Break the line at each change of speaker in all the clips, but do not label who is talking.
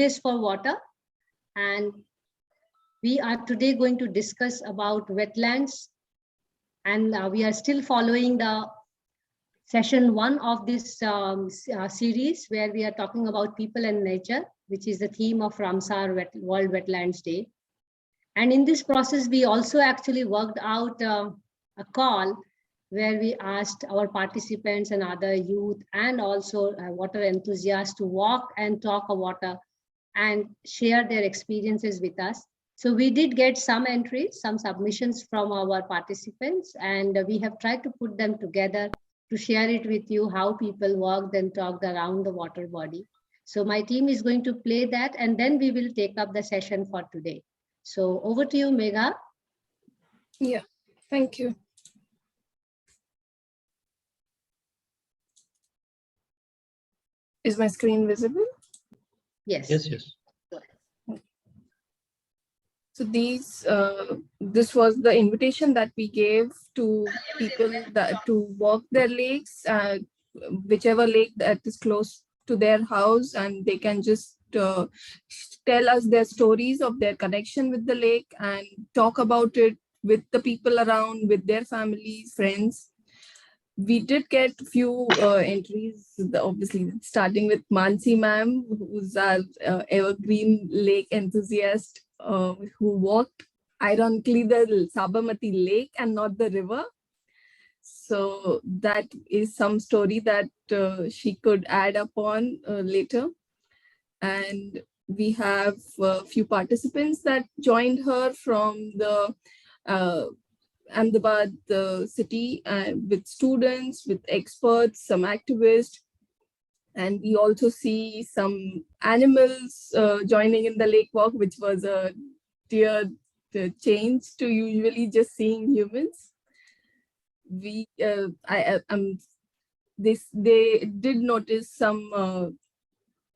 Wednesdays for Water, and we are today going to discuss about wetlands, and we are still following the session 1 of this series, where we are talking about people and nature, which is the theme of Ramsar World Wetlands Day. And in this process, we also actually worked out a call where we asked our participants and other youth and also water enthusiasts to walk and talk about water and share their experiences with us. So we did get some entries, some submissions from our participants, and we have tried to put them together to share it with you, how people walked and talked around the water body. So my team is going to play that, and then we will take up the session for today. So over to you, Megha.
Yeah, thank you. Is my screen visible?
Yes.
Yes, yes.
So this was the invitation that we gave to people to walk their lakes, whichever lake that is close to their house, and they can just tell us their stories of their connection with the lake and talk about it with the people around, with their families, friends. We did get a few entries, obviously starting with Mansee ma'am, who's our evergreen lake enthusiast, who walked, ironically, the Sabarmati lake and not the river. So that is some story that she could add upon later. And we have a few participants that joined her from the Ahmedabad city, with students, with experts, some activists, and we also see some animals joining in the lake walk, which was a dear change to usually just seeing humans. They did notice some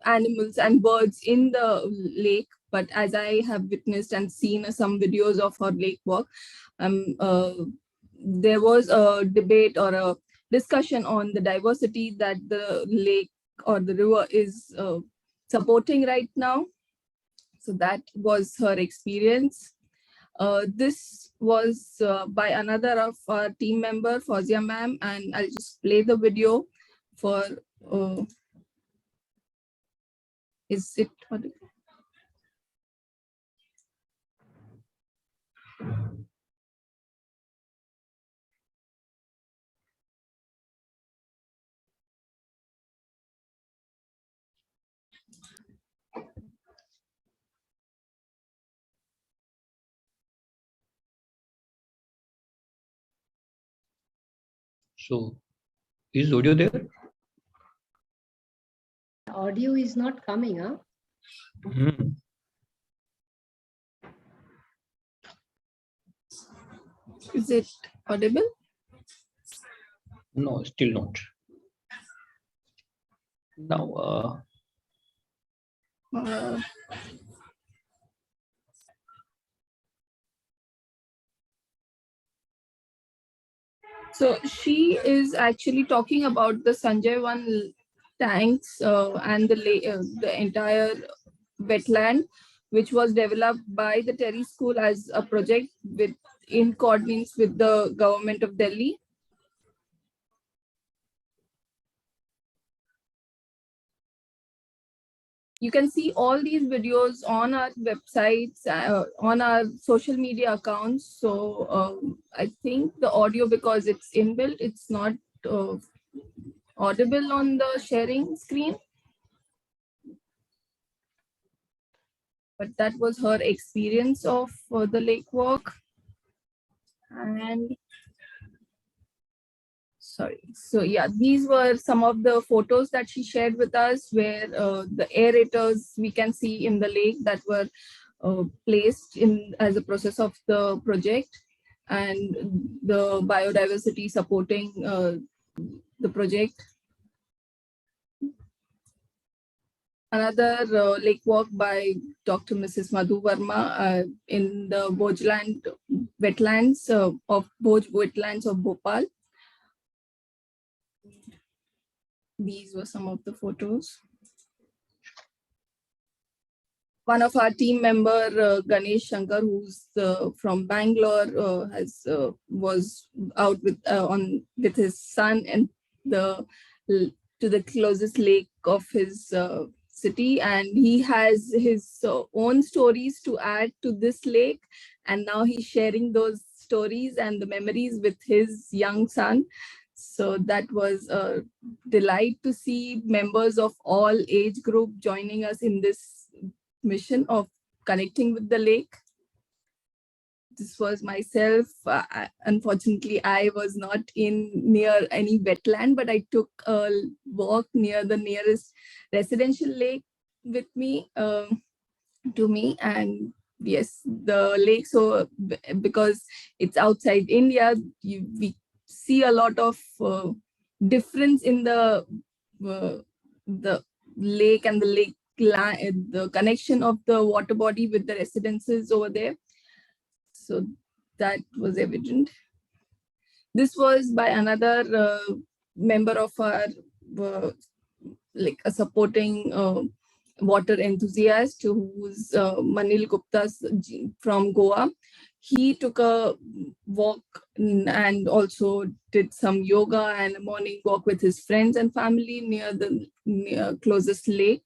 animals and birds in the lake, but as I have witnessed and seen some videos of her lake walk, there was a debate or a discussion on the diversity that the lake or the river is supporting right now. So that was her experience. This was by another of our team member, Fauzia ma'am, and I'll just play the video for, is it audible?
So, is audio there?
Audio is not coming, huh?
Is it audible?
No, still not. Now,
so she is actually talking about the Sanjay One tanks and the entire wetland, which was developed by the Terry School as a project in coordinates with the government of Delhi. You can see all these videos on our websites, on our social media accounts. So I think the audio, because it's inbuilt, it's not audible on the sharing screen. But that was her experience of the lake walk. And sorry. So yeah, these were some of the photos that she shared with us, where the aerators we can see in the lake that were placed in as a process of the project, and the biodiversity supporting the project. Another lake walk by Dr. Mrs. Madhu Verma in the wetlands of Bhopal. These were some of the photos. one of our team member, Ganesh Shankar, who's from Bangalore, was out with his son and to the closest lake of his city, and he has his own stories to add to this lake, and now he's sharing those stories and the memories with his young son. So that was a delight to see members of all age group joining us in this mission of connecting with the lake. This was myself. Unfortunately, I was not near any wetland, but I took a walk near the nearest residential lake with me, to me. And yes, the lake, so because it's outside India, we see a lot of difference in the lake and the connection of the water body with the residences over there. So that was evident. This was by another member of our like a supporting water enthusiast, who's Manil Gupta from Goa. He took a walk and also did some yoga and a morning walk with his friends and family near the closest lake.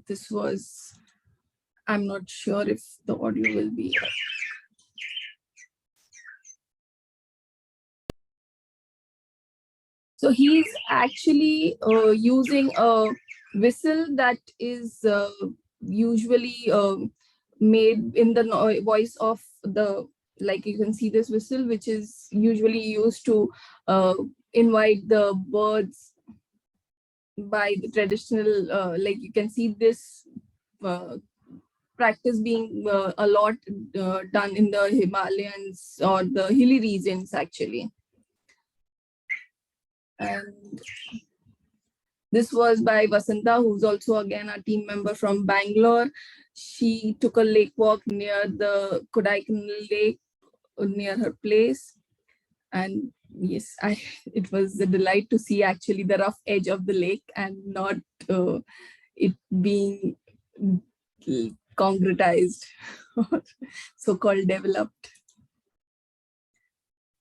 This was, I'm not sure if the audio will be. So he's actually using a whistle that is usually made in the voice of the, like you can see this whistle, which is usually used to invite the birds by the traditional, like you can see this practice being a lot done in the Himalayas or the hilly regions actually. And this was by Vasanta, who's also again a team member from Bangalore. She took a lake walk near the Kodaikanal Lake, near her place. And yes, it was a delight to see actually the rough edge of the lake and not it being concretized, so-called developed.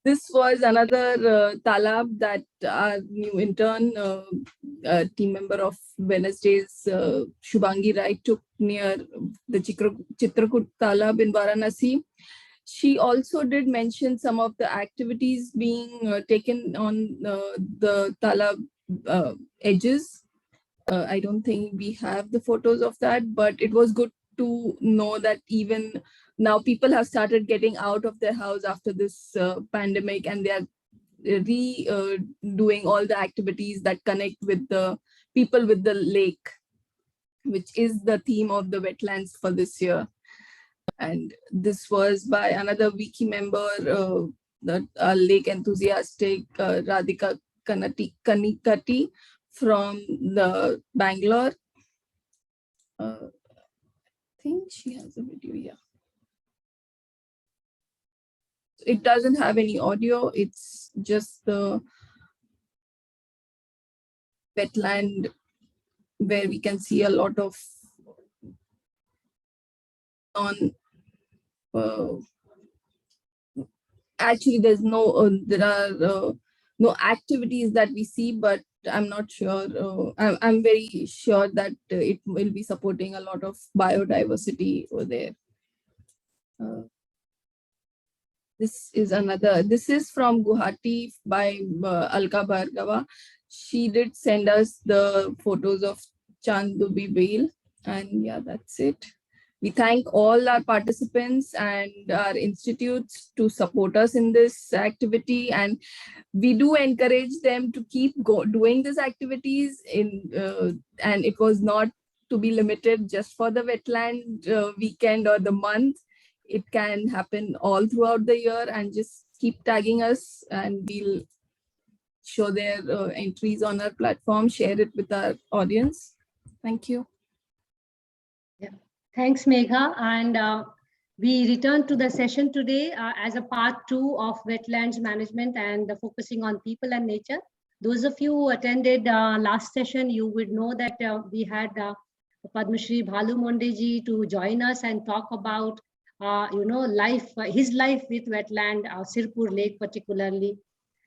This was another talab that our new intern, team member of Wednesdays, Shubhangi Rai, took near the Chitrakut talab in Varanasi. She also did mention some of the activities being taken on the talab edges. I don't think we have the photos of that, but it was good to know that even now people have started getting out of their house after this pandemic, and they are doing all the activities that connect with the people with the lake, which is the theme of the wetlands for this year. And this was by another wiki member, the lake enthusiastic Radhika Kanikati from the Bangalore. I think she has a video, yeah. It doesn't have any audio, it's just the wetland where we can see a lot of actually there's no there are no activities that we see, but I'm not sure. I'm very sure that it will be supporting a lot of biodiversity over there. This is from Guwahati by Alka Bhargava. She did send us the photos of Chandubi Whale, and yeah, that's it. We thank all our participants and our institutes to support us in this activity, and we do encourage them to keep doing these activities and it was not to be limited just for the wetland weekend or the month. It can happen all throughout the year, and just keep tagging us and we'll show their entries on our platform, share it with our audience. Thank you.
Yeah. Thanks, Megha. And we return to the session today as a part 2 of wetlands management and focusing on people and nature. Those of you who attended last session, you would know that we had Padma Shri Bhalu Mondeji to join us and talk about, his life with wetland, Sirpur Lake particularly.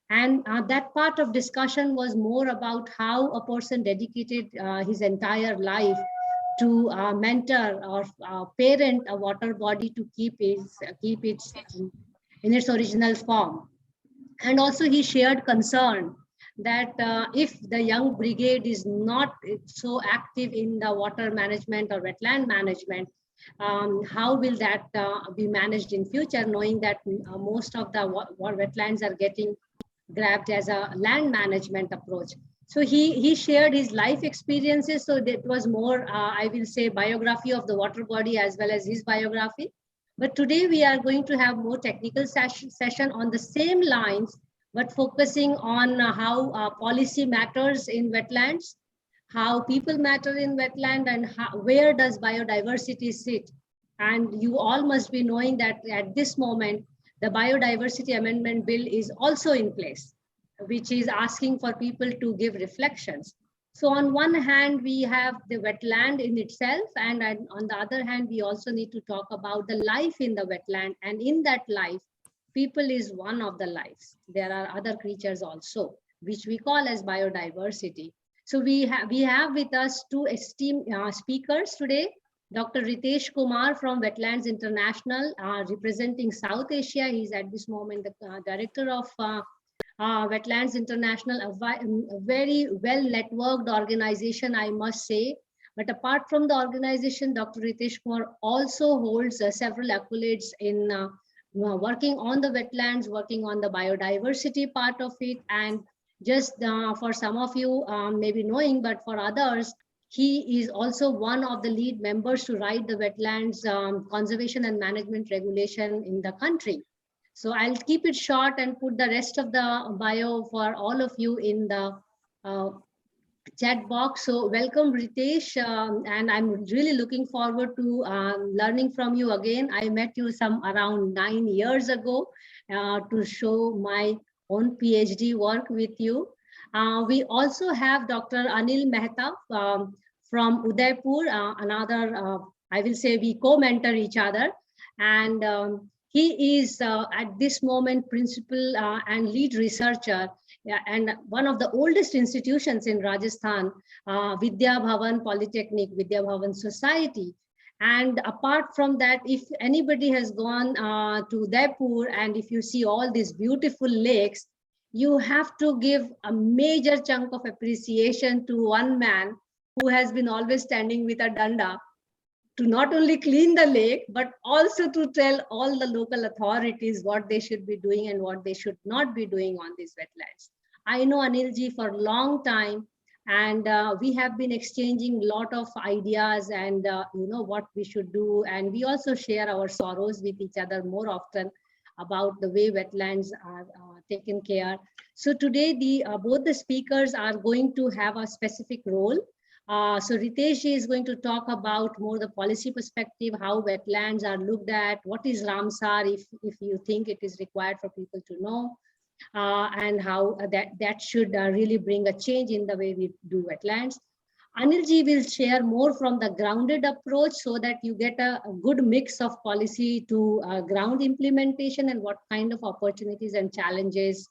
And that part of discussion was more about how a person dedicated his entire life to mentor or parent a water body to keep it in its original form. And also he shared concern that if the young brigade is not so active in the water management or wetland management, how will that be managed in future, knowing that most of the wetlands are getting grabbed as a land management approach. So he shared his life experiences. So that was more, I will say, biography of the water body as well as his biography. But today we are going to have more technical session on the same lines, but focusing on how policy matters in wetlands, how people matter in wetland, and where does biodiversity sit. And you all must be knowing that at this moment, the Biodiversity Amendment Bill is also in place, which is asking for people to give reflections. So on one hand, we have the wetland in itself, and on the other hand, we also need to talk about the life in the wetland. And in that life, people is one of the lives. There are other creatures also, which we call as biodiversity. So we have with us two esteemed speakers today. Dr. Ritesh Kumar from Wetlands International, representing South Asia. He's at this moment the director of Wetlands International, a very well-networked organization, I must say. But apart from the organization, Dr. Ritesh Kumar also holds several accolades in working on the wetlands, working on the biodiversity part of it. And just for some of you maybe knowing, but for others, he is also one of the lead members to write the Wetlands Conservation and Management regulation in the country. So I'll keep it short and put the rest of the bio for all of you in the chat box. So welcome, Ritesh, and I'm really looking forward to learning from you again. I met you some around 9 years ago to show my own PhD work with you. We also have Dr. Anil Mehta from Udaipur, another, I will say we co-mentor each other. And he is at this moment principal and lead researcher and one of the oldest institutions in Rajasthan, Vidya Bhavan Polytechnic, Vidya Bhavan Society. And apart from that, if anybody has gone to Udaipur and if you see all these beautiful lakes, you have to give a major chunk of appreciation to one man who has been always standing with a danda to not only clean the lake, but also to tell all the local authorities what they should be doing and what they should not be doing on these wetlands. I know Anilji for a long time, and we have been exchanging a lot of ideas and what we should do. And we also share our sorrows with each other more often about the way wetlands are taken care. So today, both the speakers are going to have a specific role. So Ritesh is going to talk about more the policy perspective, how wetlands are looked at, what is Ramsar, if you think it is required for people to know, and how that should really bring a change in the way we do wetlands. Anilji will share more from the grounded approach so that you get a good mix of policy to ground implementation and what kind of opportunities and challenges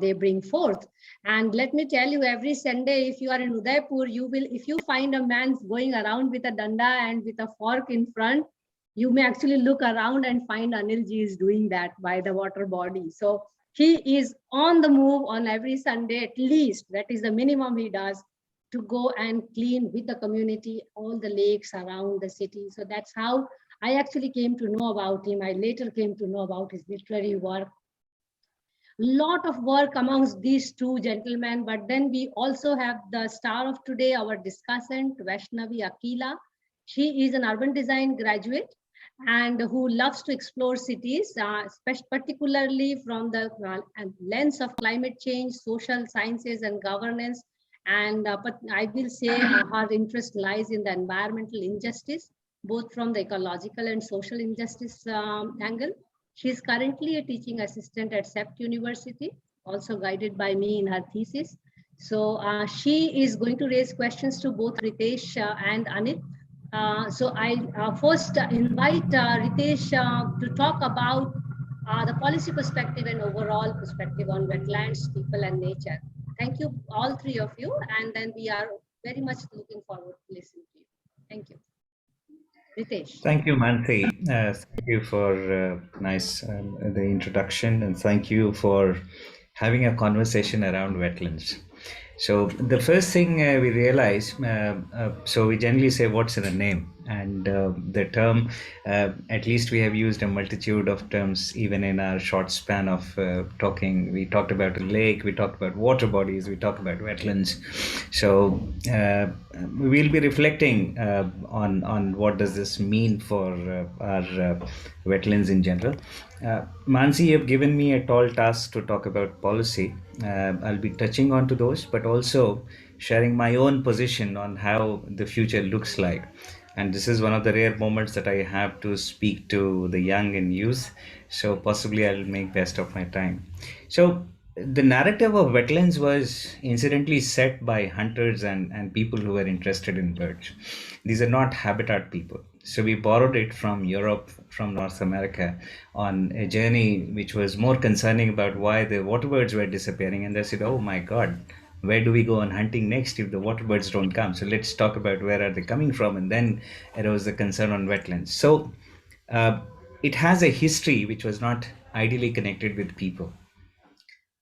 they bring forth. And let me tell you, every Sunday, if you are in Udaipur, if you find a man going around with a danda and with a fork in front, you may actually look around and find Anilji is doing that by the water body. So he is on the move on every Sunday, at least. That is the minimum he does, to go and clean with the community all the lakes around the city. So that's how I actually came to know about him. I later came to know about his literary work. Lot of work amongst these two gentlemen, but then we also have the star of today, our discussant, Vaishnavi Akilla. She is an urban design graduate and who loves to explore cities, particularly from the lens of climate change, social sciences and governance. And but I will say her interest lies in the environmental injustice, both from the ecological and social injustice angle. She is currently a teaching assistant at CEPT University, also guided by me in her thesis. So she is going to raise questions to both Ritesh and Anil. So I first invite Ritesh to talk about the policy perspective and overall perspective on wetlands, people and nature. Thank you, all three of you. And then we are very much looking forward to listening to you. Thank you. Ritesh.
Thank you, Mansee. Thank you for nice the introduction, and thank you for having a conversation around wetlands. So the first thing we realize, so we generally say what's in a name, and the term, at least we have used a multitude of terms even in our short span of talking. We talked about a lake, we talked about water bodies, we talked about wetlands. So we'll be reflecting on what does this mean for our wetlands in general. Mansi, you have given me a tall task to talk about policy. I'll be touching on to those, but also sharing my own position on how the future looks like. And this is one of the rare moments that I have to speak to the young and youth. So possibly I'll make best of my time. So the narrative of wetlands was incidentally set by hunters and people who were interested in birds. These are not habitat people. So we borrowed it from Europe, from North America, on a journey which was more concerning about why the water birds were disappearing. And they said, oh my God, where do we go on hunting next if the water birds don't come? So let's talk about where are they coming from. And then arose the concern on wetlands. So it has a history which was not ideally connected with people.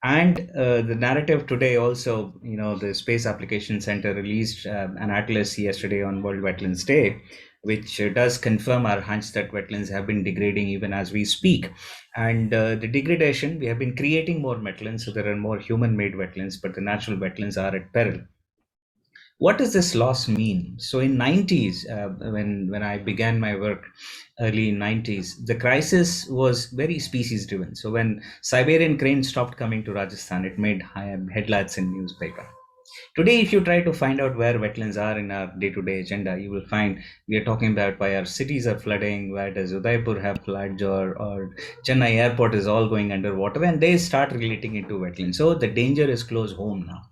And the narrative today also, the Space Application Center released an atlas yesterday on World Wetlands Day, which does confirm our hunch that wetlands have been degrading even as we speak. And the degradation, we have been creating more wetlands, so there are more human-made wetlands, but the natural wetlands are at peril. What does this loss mean? So in 90s, when I began my work, early 90s, the crisis was very species driven. So when Siberian crane stopped coming to Rajasthan, it made headlines in newspaper. Today, if you try to find out where wetlands are in our day-to-day agenda, you will find we are talking about why our cities are flooding, why does Udaipur have floods, or Chennai airport is all going underwater, and they start relating it to wetlands. So the danger is close home now.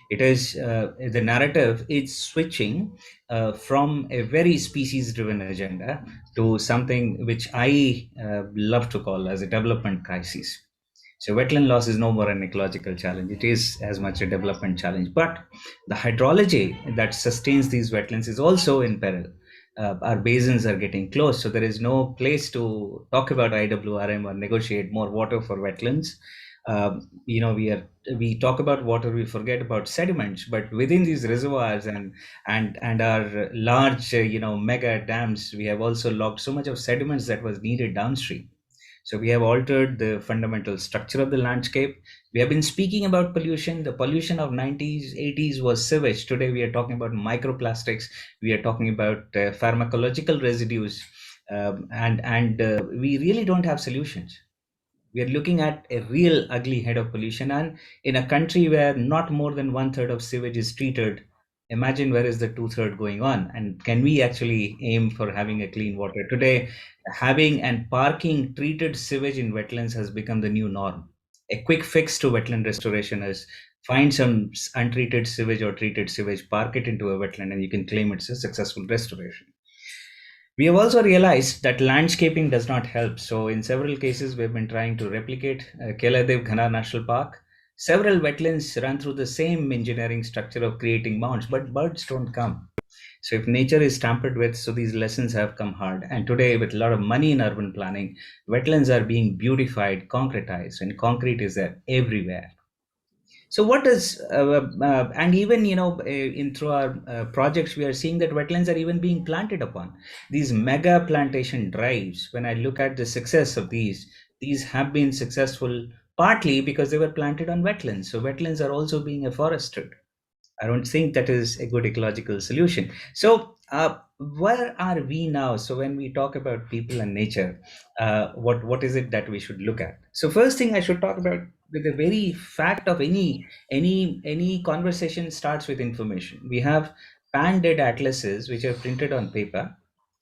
It is the narrative is switching from a very species driven agenda to something which I love to call as a development crisis. So wetland loss is no more an ecological challenge. It is as much a development challenge. But the hydrology that sustains these wetlands is also in peril. Our basins are getting close, so there is no place to talk about IWRM or negotiate more water for wetlands. We talk about water, we forget about sediments, but within these reservoirs and our large mega dams, we have also locked so much of sediments that was needed downstream. So we have altered the fundamental structure of the landscape. We have been speaking about pollution. The pollution of 90s, 80s was sewage. Today we are talking about microplastics. We are talking about pharmacological residues, and we really don't have solutions. We are looking at a real ugly head of pollution, and in a country where not more than 1/3 of sewage is treated, imagine where is the 2/3 going on, and can we actually aim for having a clean water? Today, having and parking treated sewage in wetlands has become the new norm. A quick fix to wetland restoration is find some untreated sewage or treated sewage, park it into a wetland, and you can claim it's a successful restoration. We have also realized that landscaping does not help. So in several cases, we've been trying to replicate Keladev Ghana National Park. Several wetlands run through the same engineering structure of creating mounds, but birds don't come. So if nature is tampered with, so these lessons have come hard. And today, with a lot of money in urban planning, wetlands are being beautified, concretized, and concrete is there everywhere. So what does and even in through our projects, we are seeing that wetlands are even being planted upon. These mega plantation drives, when I look at the success of these have been successful partly because they were planted on wetlands. So wetlands are also being afforested. I don't think that is a good ecological solution. So, where are we now? So, when we talk about people and nature, what is it that we should look at? So, first thing I should talk about, with the very fact of any conversation starts with information. We have pan-dead atlases which are printed on paper.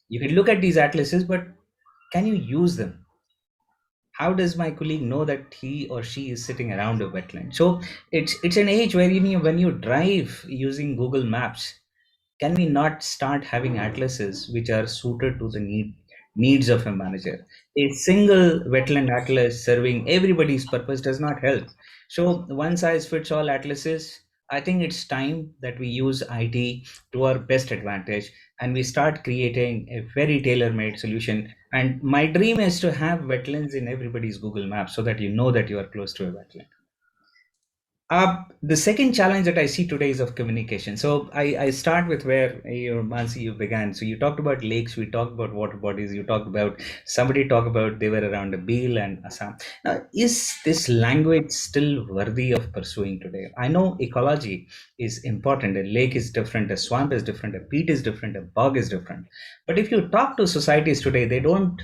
You can look at these atlases, but can you use them? How does my colleague know that he or she is sitting around a wetland? So it's an age where when you drive using Google Maps, can we not start having atlases which are suited to the needs of a manager? A single wetland atlas serving everybody's purpose does not help. So one size fits all atlases. I think it's time that we use IT to our best advantage and we start creating a very tailor-made solution. And my dream is to have wetlands in everybody's Google Maps so that you know that you are close to a wetland. The second challenge that I see today is of communication. So I start with where Mansee, you began. So you talked about lakes, we talked about water bodies, you talked about somebody talked about they were around a Beal and Assam. Now, is this language still worthy of pursuing today? I know ecology is important. A lake is different, a swamp is different, a peat is different, a bog is different. But if you talk to societies today, they don't.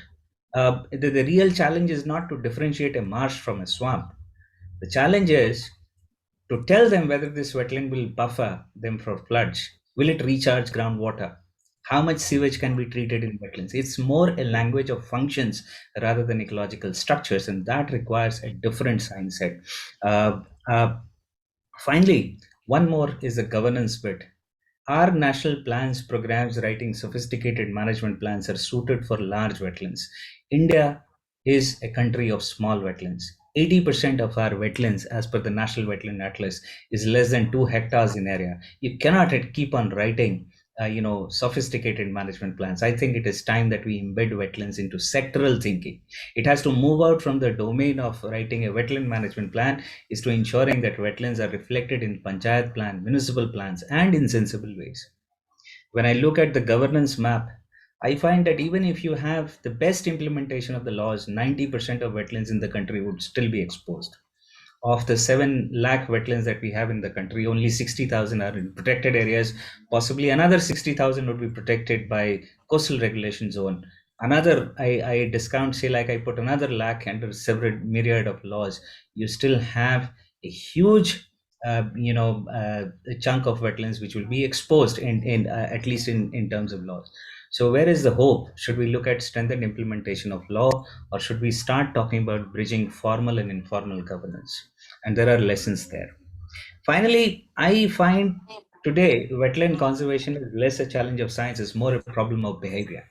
The real challenge is not to differentiate a marsh from a swamp. The challenge is to tell them whether this wetland will buffer them for floods. Will it recharge groundwater? How much sewage can be treated in wetlands? It's more a language of functions rather than ecological structures, and that requires a different science set. Uh, uh, Finally, one more is the governance bit. Our national plans, programs, writing sophisticated management plans are suited for large wetlands. India is a country of small wetlands. 80% of our wetlands, as per the National Wetland Atlas, is less than 2 hectares in area. You cannot keep on writing, sophisticated management plans. I think it is time that we embed wetlands into sectoral thinking. It has to move out from the domain of writing a wetland management plan is to ensuring that wetlands are reflected in panchayat plan, municipal plans, and in sensible ways. When I look at the governance map, I find that even if you have the best implementation of the laws, 90% of wetlands in the country would still be exposed. Of the 7 lakh wetlands that we have in the country, only 60,000 are in protected areas. Possibly another 60,000 would be protected by coastal regulation zone. Another, I discount, say, like I put another lakh under several myriad of laws. You still have a huge, chunk of wetlands which will be exposed in at least in terms of laws. So where is the hope? Should we look at strengthened implementation of law, or should we start talking about bridging formal and informal governance? And there are lessons there. Finally, I find today wetland conservation is less a challenge of science, it's more a problem of behavior.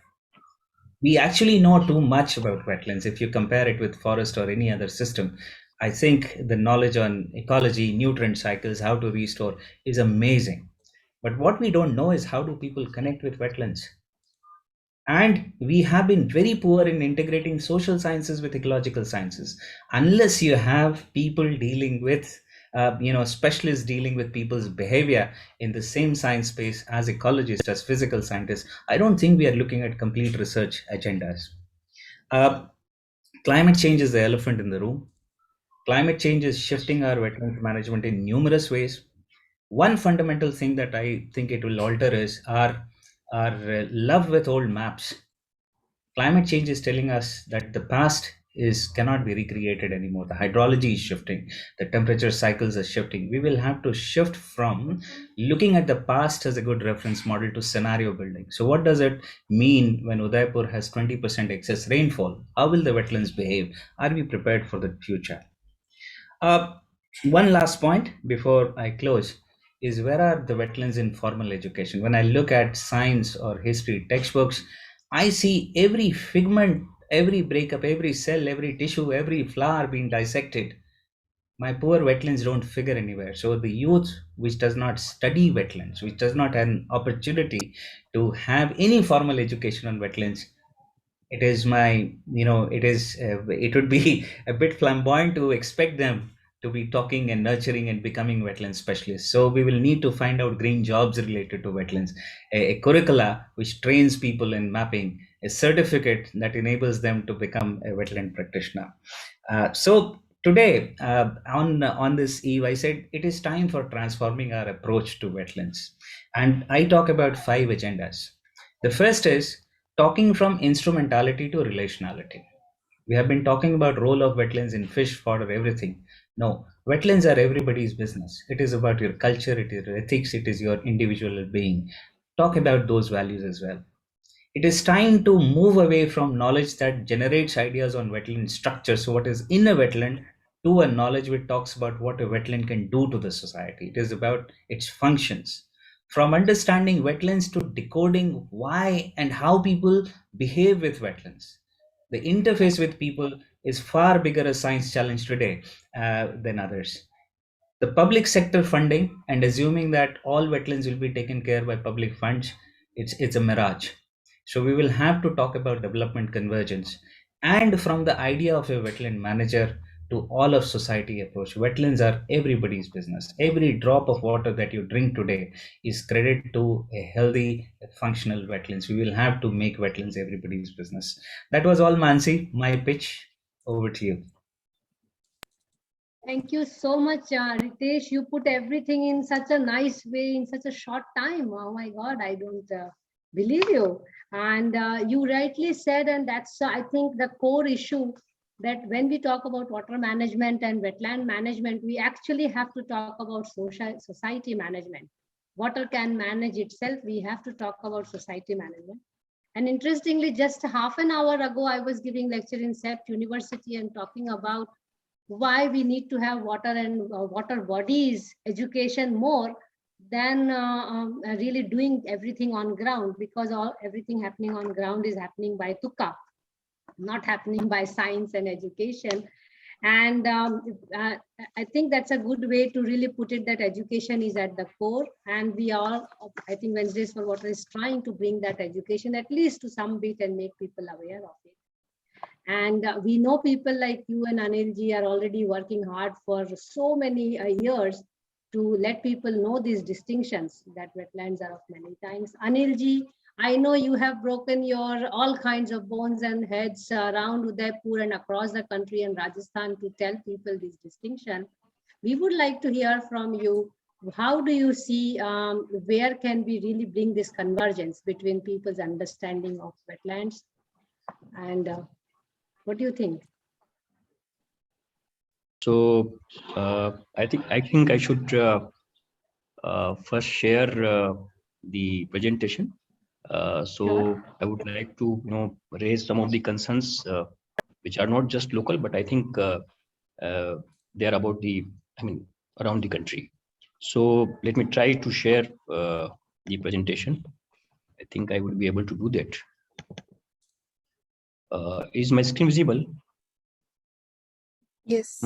We actually know too much about wetlands if you compare it with forest or any other system. I think the knowledge on ecology, nutrient cycles, how to restore is amazing. But what we don't know is how do people connect with wetlands? And we have been very poor in integrating social sciences with ecological sciences. Unless you have people dealing with specialists dealing with people's behavior in the same science space as ecologists, as physical scientists, I don't think we are looking at complete research agendas. uh, Climate change is the elephant in the room. Climate change is shifting our wetland management in numerous ways. One fundamental thing that I think it will alter is our love with old maps. Climate change is telling us that the past is cannot be recreated anymore. The hydrology is shifting, the temperature cycles are shifting. We will have to shift from looking at the past as a good reference model to scenario building. So what does it mean when Udaipur has 20% excess rainfall? How will the wetlands behave? Are we prepared for the future? uh, One last point before I close is, where are the wetlands in formal education? When I look at science or history textbooks, I see every figment, every breakup, every cell, every tissue, every flower being dissected. My poor wetlands don't figure anywhere. So the youth which does not study wetlands, which does not have an opportunity to have any formal education on wetlands, it is my it would be a bit flamboyant to expect them to be talking and nurturing and becoming wetland specialists. So we will need to find out green jobs related to wetlands, a curricula which trains people in mapping, a certificate that enables them to become a wetland practitioner. So today, on this eve, I said it is time for transforming our approach to wetlands, and I talk about 5 agendas. The first is talking from instrumentality to relationality. We have been talking about role of wetlands in fish, fodder, everything. No, wetlands are everybody's business. It is about your culture, it is your ethics, it is your individual being. Talk about those values as well. It is time to move away from knowledge that generates ideas on wetland structure, so what is in a wetland, to a knowledge which talks about what a wetland can do to the society. It is about its functions. From understanding wetlands to decoding why and how people behave with wetlands. The interface with people is far bigger a science challenge today than others. The public sector funding and assuming that all wetlands will be taken care by public funds, it's a mirage. So we will have to talk about development convergence, and from the idea of a wetland manager to all of society approach. Wetlands are everybody's business. Every drop of water that you drink today is credit to a healthy functional wetlands. We will have to make wetlands everybody's business. That was all, Mansi, my pitch. Over to you.
Thank you so much, Ritesh. You put everything in such a nice way in such a short time. Oh my God, I don't believe you. And you rightly said, and that's, I think, the core issue, that when we talk about water management and wetland management, we actually have to talk about society management. Water can manage itself. We have to talk about society management. And interestingly, just half an hour ago, I was giving lecture in CEPT University and talking about why we need to have water and water bodies education more than really doing everything on ground, because everything happening on ground is happening by tukka, not happening by science and education. And I think that's a good way to really put it, that education is at the core. And we are, I think Wednesdays for Water is trying to bring that education at least to some bit and make people aware of it. And we know people like you and Anilji are already working hard for so many years to let people know these distinctions, that wetlands are of many kinds. Anilji, I know you have broken your all kinds of bones and heads around Udaipur and across the country and Rajasthan to tell people this distinction. We would like to hear from you. How do you see where can we really bring this convergence between people's understanding of wetlands? And what do you think?
So I think I should first share the presentation. So I would like to raise some of the concerns which are not just local, but I think they are about around the country. So let me try to share the presentation. I think I would be able to do that. Is my screen visible?
Yes.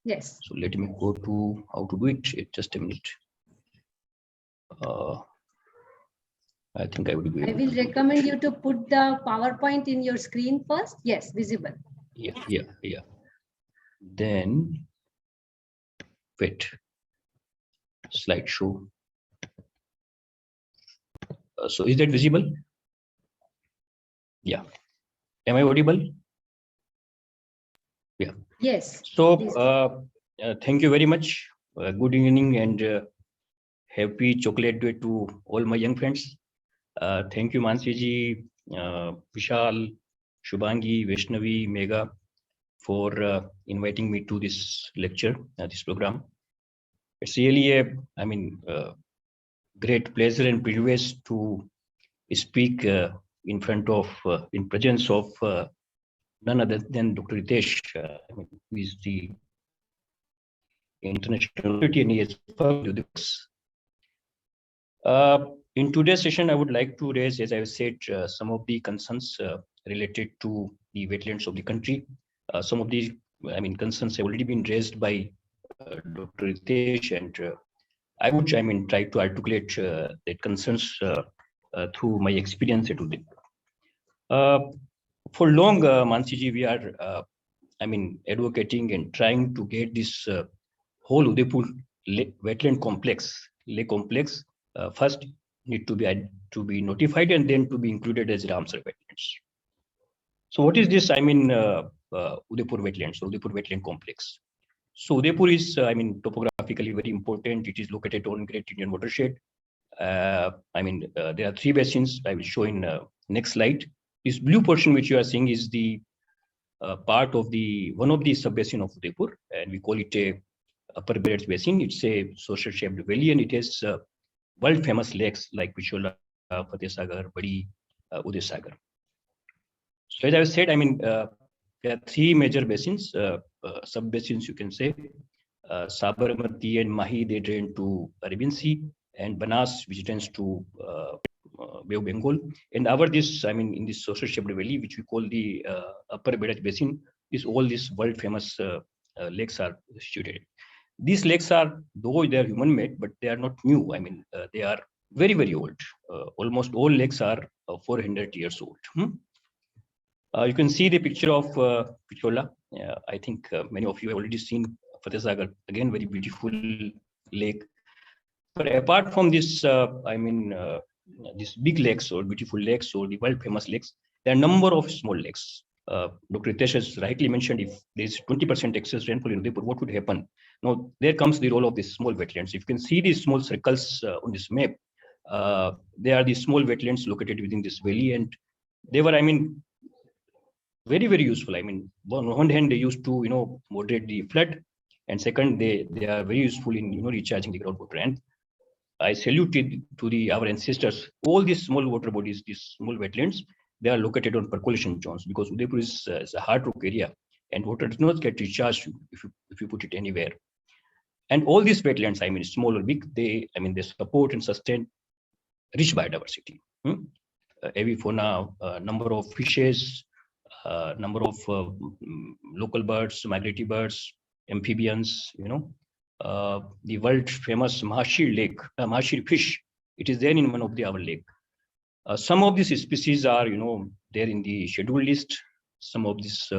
Yes.
So let me go to how to do it. Just a minute. I think I would be able
I will recommend you to put the PowerPoint in your screen first. Yes, visible.
Yeah. Then wait. Slideshow. So is that visible? Yeah. Am I audible? Yeah.
Yes.
So thank you very much. Good evening and happy chocolate day to all my young friends. Thank you, Mansee ji, Vishal, Shubhangi, Vaishnavi, Megha, for inviting me to this lecture, this program. It's really a, great pleasure and privilege to speak in presence of none other than Dr. Ritesh, who is the international authority and he has worked with the books. In today's session, I would like to raise, as I said, some of the concerns related to the wetlands of the country. Some of these, concerns have already been raised by Dr. Ritesh, and I would, try to articulate that concerns through my experience at Udaipur. For long, Mansee ji, we are, advocating and trying to get this whole Udaipur wetland complex, lake complex, first need to be notified and then to be included as Ramsar wetlands. So what is this? Udaipur wetlands, Udaipur wetland complex. So Udaipur is, topographically very important. It is located on Great Indian Watershed. There are three basins. I will show in next slide. This blue portion which you are seeing is the part of one of the sub-basin of Udaipur, and we call it a Upper Beds Basin. It's a saucer-shaped valley, and it has world-famous lakes like Pichola, Fateh Sagar, Badi, Uday Sagar. So as I said, I mean, there are three major basins, sub-basins you can say. Sabarmati and Mahi, they drain to Arabian Sea, and Banas, which drains to Bay of Bengal. And over this, I mean, in this social shaped valley, which we call the Upper Bedach Basin, all these world famous lakes are situated. These lakes are, though they are human made, but they are not new. I mean, they are very, very old. Almost all lakes are 400 years old. You can see the picture of Pichola. I think many of you have already seen Fateh Sagar. Again, very beautiful lake. But apart from this, I mean, these big lakes or beautiful lakes or the world famous lakes, there are a number of small lakes. Dr. Ritesh has rightly mentioned, if there is 20% excess rainfall in Udaipur, what would happen? Now, there comes the role of these small wetlands. If you can see these small circles on this map, they are the small wetlands located within this valley, and they were, I mean, very, very useful. I mean, on one hand, they used to, moderate the flood, and second, they are very useful in, recharging the groundwater. And I salute to our ancestors. All these small water bodies, these small wetlands, they are located on percolation zones, because Udaipur is a hard rock area, and water does not get recharged if you put it anywhere. And all these wetlands, I mean, small or big, they support and sustain rich biodiversity. Avifauna, number of fishes, number of local birds, migratory birds, amphibians, the world famous Mahashir fish, it is there in one of our lake. Some of these species are, there in the scheduled list. Some of these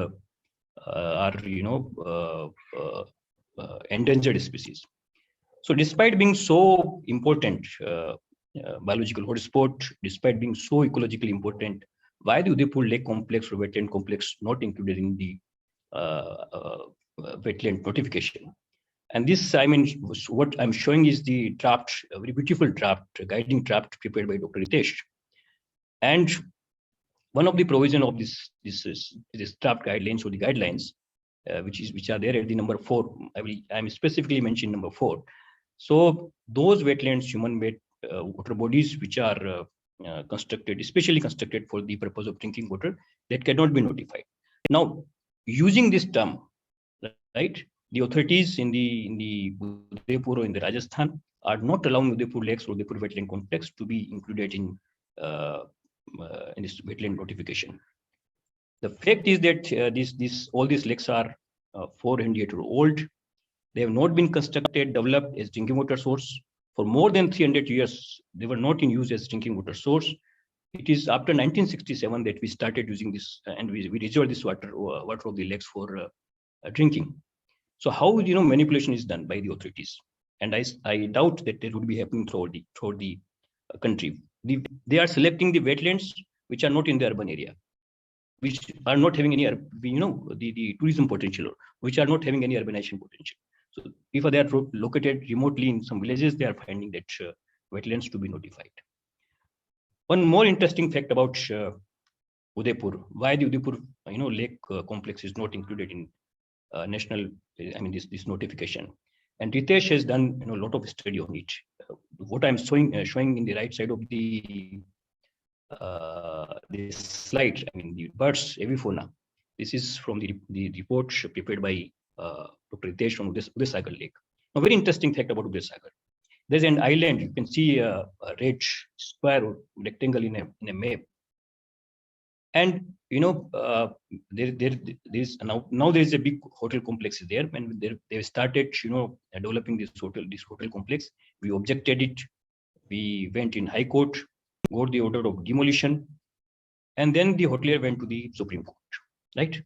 are, endangered species. So despite being so important, biological hotspot, despite being so ecologically important, why the Udaipur Lake Complex or Wetland Complex not included in the wetland notification? And this, I mean, what I'm showing is the draft, a very beautiful draft, a guiding draft prepared by Dr. Ritesh. And one of the provision of this draft guidelines or the guidelines, which are there at the number 4. I'm specifically mentioning number 4. So those wetlands, human-made water bodies, which are constructed, especially constructed for the purpose of drinking water, that cannot be notified. Now, using this term, right, the authorities in the Udaipur or in the Rajasthan are not allowing Udaipur lakes or Udaipur wetland complex to be included in this wetland notification. The fact is that all these lakes are 400 years old. They have not been constructed, developed as drinking water source. For more than 300 years, they were not in use as drinking water source. It is after 1967 that we started using this, and we reserve this water of the lakes for drinking. So how manipulation is done by the authorities? And I doubt that it would be happening throughout the country. They are selecting the wetlands which are not in the urban area, which are not having any, the tourism potential, which are not having any urbanization potential. So if they are located remotely in some villages, they are finding that wetlands to be notified. One more interesting fact about Udaipur, why the Udaipur lake complex is not included in national, this notification. And Ritesh has done a lot of study on it. What I'm showing in the right side of this slide, the birds avifauna. This is from the report prepared by Dr. Ritesh from Uday Sagar Lake. A very interesting fact about Uday Sagar. There's an island. You can see a red square or rectangle in a map. And there's now there is a big hotel complex there, and they started developing this hotel complex. We objected it. We went in High Court, got the order of demolition, and then the hotelier went to the Supreme Court, right?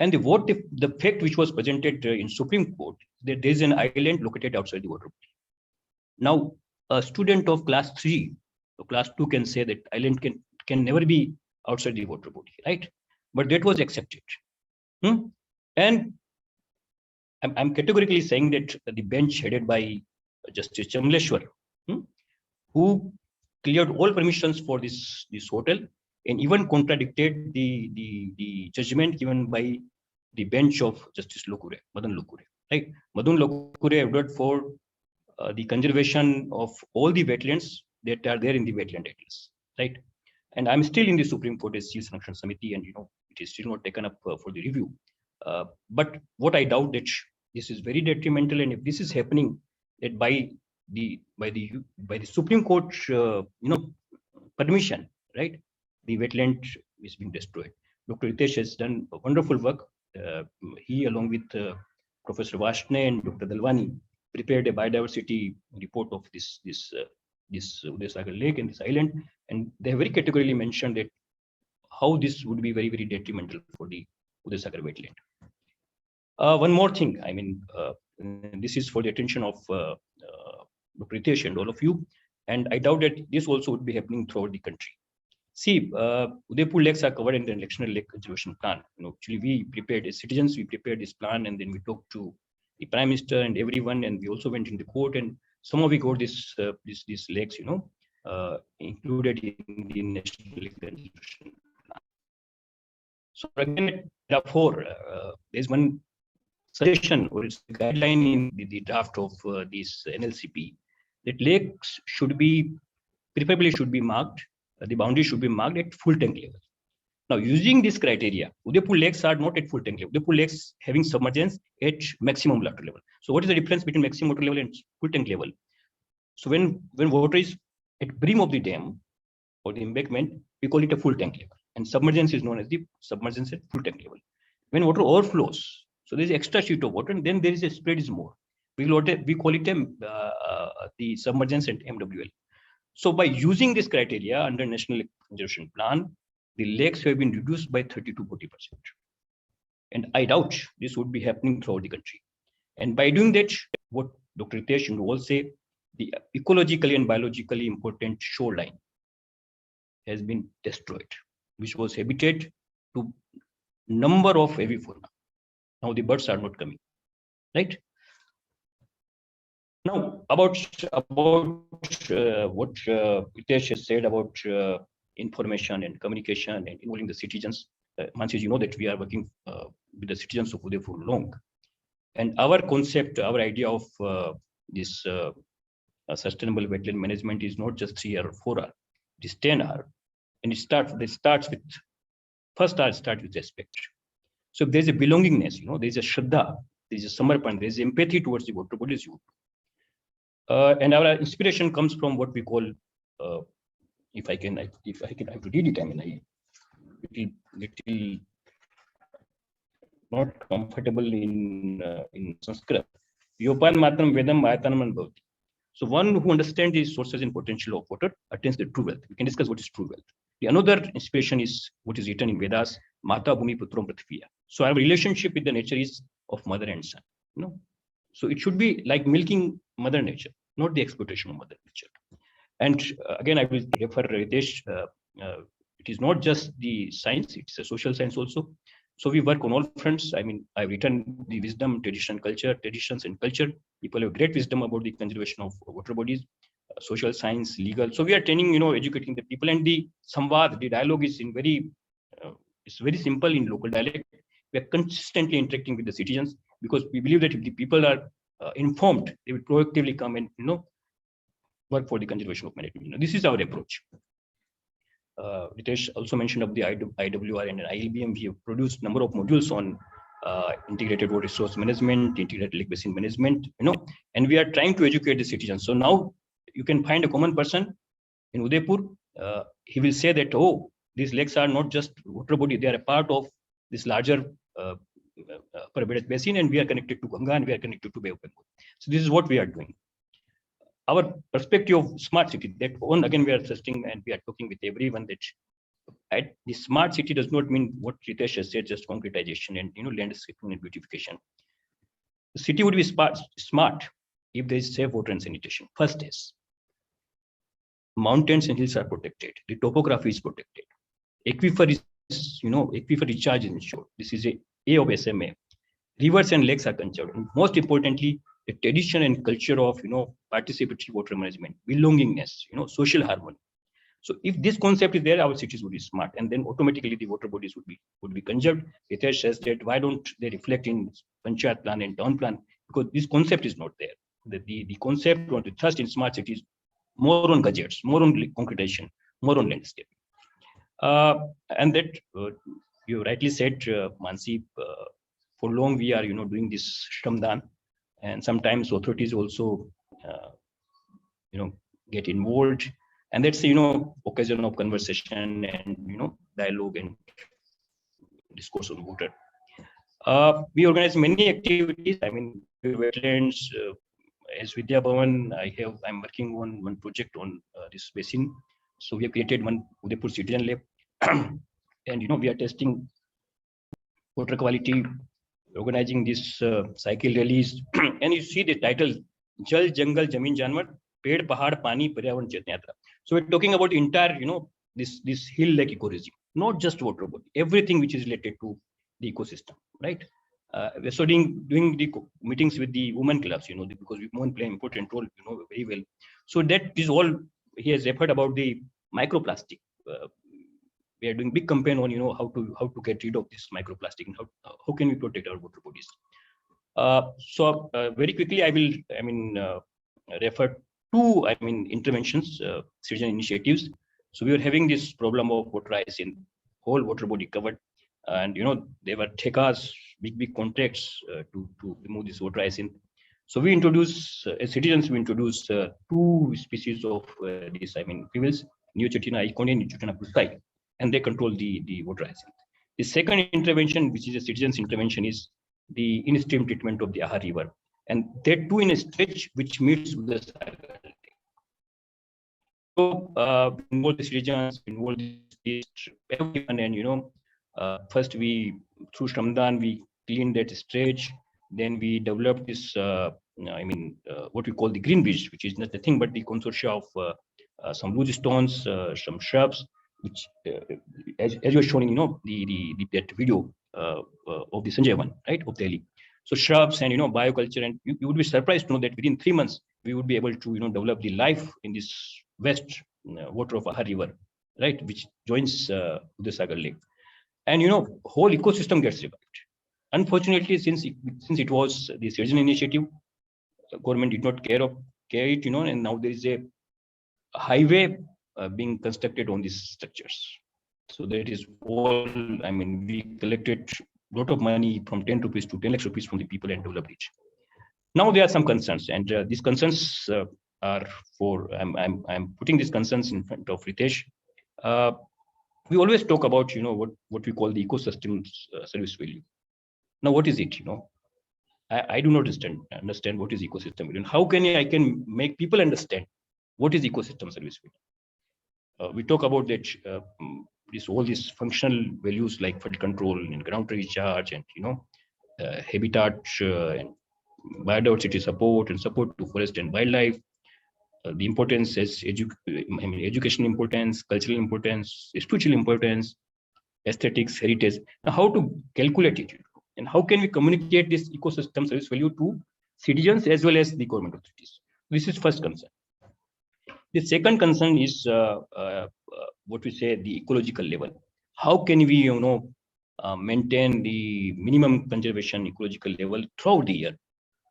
And the fact which was presented in Supreme Court, that there is an island located outside the water body. Now, a student of class 3 or class 2 can say that island can never be outside the water body, right? But that was accepted. And I'm categorically saying that the bench headed by Justice Chamleshwar, who cleared all permissions for this hotel, and even contradicted the judgment given by the bench of Justice Madan Lokure, right? Madan Lokure ordered for the conservation of all the wetlands that are there in the wetland atlas, right? And I'm still in the Supreme Court as Seal Sanction Committee, and it is still not taken up for the review. But what I doubt that this is very detrimental, and if this is happening, that by the Supreme Court, permission, right, the wetland is being destroyed. Dr. Ritesh has done a wonderful work. He, along with Professor Vashnavi and Dr. Dalwani, prepared a biodiversity report of this Udaipur lake and this island, and they have very categorically mentioned that how this would be very, very detrimental for the Udaipur wetland. One more thing, I mean, this is for the attention of Dr. Ritesh and all of you, and I doubt that this also would be happening throughout the country. See, Udaipur lakes are covered in the National Lake Conservation Plan. Actually, we prepared as citizens, we prepared this plan, and then we talked to the Prime Minister and everyone, and we also went into court, and somehow we got these lakes, included in the National Lake Conservation Plan. So again, therefore, there's one suggestion or it's a guideline in the draft of this NLCP that lakes should be marked. The boundary should be marked at full tank level. Now, using this criteria, Udaipur lakes are not at full tank level. Udaipur lakes having submergence at maximum water level. So, what is the difference between maximum water level and full tank level? So, when water is at brim of the dam or the embankment, we call it a full tank level, and submergence is known as the submergence at full tank level. When water overflows, so there is extra sheet of water, and then there is a spread is more. We call it the submergence at MWL. So by using this criteria under National Lake Conservation Plan, the lakes have been reduced by 30 to 40%. And I doubt this would be happening throughout the country. And by doing that, what Dr. Ritesh and all say, the ecologically and biologically important shoreline has been destroyed, which was habitat to number of avifauna. Now the birds are not coming, right? Now, about what Ritesh has said about information and communication and involving the citizens. Mansee, you know that we are working with the citizens of Udaipur long. And our concept, our idea of this sustainable wetland management is not just 3 or 4 hours, it is 10 hours. And it starts with, first hour start with respect. So if there's a belongingness, there's a shraddha, there's a samarpan, there's empathy towards the water bodies. And our inspiration comes from what we call, if I can, I have to read it. I mean, little not comfortable in Sanskrit. Yopan matram vedam ayatanam bhavati. So one who understands the sources and potential of water attains the true wealth. We can discuss what is true wealth. The another inspiration is what is written in Vedas, Mata Bhumi Putram Prithviya. So our relationship with the nature is of mother and son. So it should be like milking mother nature, not the exploitation of mother nature. And again, I will refer Ritesh. It is not just the science; it's a social science also. So we work on all fronts. I mean, I've written the wisdom, traditions and culture. People have great wisdom about the conservation of water bodies, social science, legal. So we are training, educating the people, and the samvad, the dialogue is in it's very simple in local dialect. We are consistently interacting with the citizens because we believe that if the people are informed, they will proactively come and work for the conservation of management. This is our approach. Ritesh also mentioned of the IWR and ILBM. We have produced number of modules on integrated water resource management, integrated lake basin management, and we are trying to educate the citizens. So now you can find a common person in Udaipur. He will say that, oh, these lakes are not just water body; they are a part of this larger upper basin, and we are connected to Ganga and we are connected to Bay of Bengal. So this is what we are doing. Our perspective of smart city, that one again we are testing and we are talking with everyone that the smart city does not mean what Ritesh has said, just concretization and landscaping and beautification. The city would be smart if there is safe water and sanitation. First is mountains and hills are protected. The topography is protected. Aquifer is aquifer recharge is ensured. This is a of SMA. Rivers and lakes are conserved. And most importantly, the tradition and culture of participatory water management, belongingness, social harmony. So if this concept is there, our cities would be smart, and then automatically the water bodies would be conserved. Ritesh says that why don't they reflect in panchayat plan and town plan, because this concept is not there. The concept or the thrust in smart cities more on gadgets, more on concretization, more on landscape. And that you rightly said, Mansee, for long we are doing this Shramdan, and sometimes authorities also get involved, and that's occasion of conversation and dialogue and discourse on water. We organize many activities. I mean, wetlands. As Vidya Bhavan, I'm working on one project on this basin. So we have created one Udaipur Citizen Lab, and we are testing water quality, organizing this cycle rallies, and you see the title: Jal, Jangal, Jamin, Janwar, Ped, Pahad, Pani, Paryavaran Chaitanya Yatra. So we're talking about entire, this hill-like ecosystem, not just water body, everything which is related to the ecosystem, right? We're also doing the meetings with the women clubs, because women play an important role, very well. So that is all he has referred about the microplastic. We are doing big campaign on, how to get rid of this microplastic and how can we protect our water bodies. So very quickly, I will, refer to, interventions, citizen initiatives. So we are having this problem of water ice in whole water body covered, and there were thekas, big contracts to remove this water ice in. So we introduce, as citizens, we introduce 2 species of these, fuels, Neochatina iconi and Neochatina pustai, and they control the water ice. The second intervention, which is a citizen's intervention, is the in-stream treatment of the Ahar River, and that too in a stretch which meets with the Sagar. So involve the citizens, involve everyone, and first we through Shramdan we cleaned that stretch. Then we developed this, what we call the green bridge, which is nothing but the consortia of some loose stones, some shrubs, which, as you were showing, that video of the Sanjay one, right, of Delhi. So shrubs and bioculture, and you would be surprised to know that within 3 months we would be able to develop the life in this west water of Ahar River, right, which joins the Sagar Lake, and whole ecosystem gets revived. Unfortunately, since it was the citizen initiative, the government did not care it, and now there is a highway being constructed on these structures. So that is all. We collected a lot of money, from 10 rupees to 10 lakhs rupees from the people, and developed it. Now there are some concerns, and these concerns are for. I'm putting these concerns in front of Ritesh. We always talk about what we call the ecosystem service value. Now, what is it? I do not understand what is ecosystem value, and how can I can make people understand what is ecosystem service value. We talk about that all these functional values like flood control and ground recharge, and habitat and biodiversity support, and support to forest and wildlife. The importance as education importance, cultural importance, spiritual importance, aesthetics, heritage. Now, how to calculate it, and how can we communicate this ecosystem service value to citizens as well as the government authorities? This is first concern. The second concern is what we say the ecological level. How can we maintain the minimum conservation ecological level throughout the year?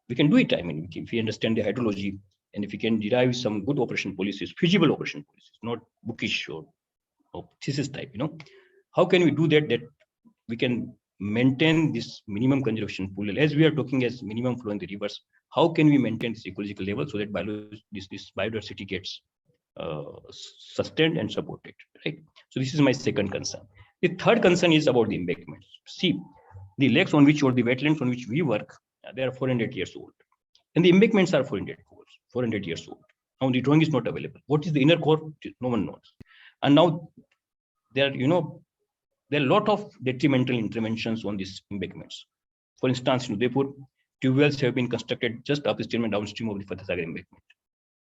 We can do it. If we understand the hydrology, and if we can derive some good operation policies, feasible operation policies, not bookish or thesis type, how can we do that we can maintain this minimum conservation pool? As we are talking as minimum flow in the rivers, how can we maintain this ecological level so that this biodiversity gets sustained and supported, right? So this is my second concern. The third concern is about the embankments. See, the lakes on which, or the wetlands on which we work, they are 400 years old, and the embankments are 400 years old. Now the drawing is not available. What is the inner core? No one knows. And now there are a lot of detrimental interventions on these embankments. For instance, in Udaipur, tube wells have been constructed just upstream and downstream of the Fateh Sagar embankment,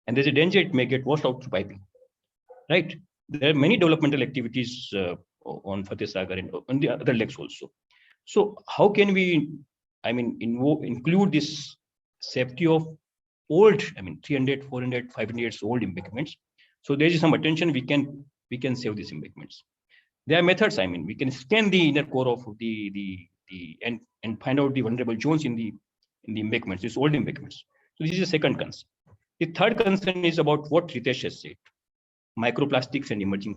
and there's a danger it may get washed out through piping, right? There are many developmental activities on Fateh Sagar and on the other lakes also. So how can we, include this safety of old, 300, 400, 500 years old embankments? So there is some attention we can save these embankments. There are methods. We can scan the inner core of the and find out the vulnerable zones in the embankments, these old embankments. So this is the second concern. The third concern is about what Ritesh has said: microplastics and emerging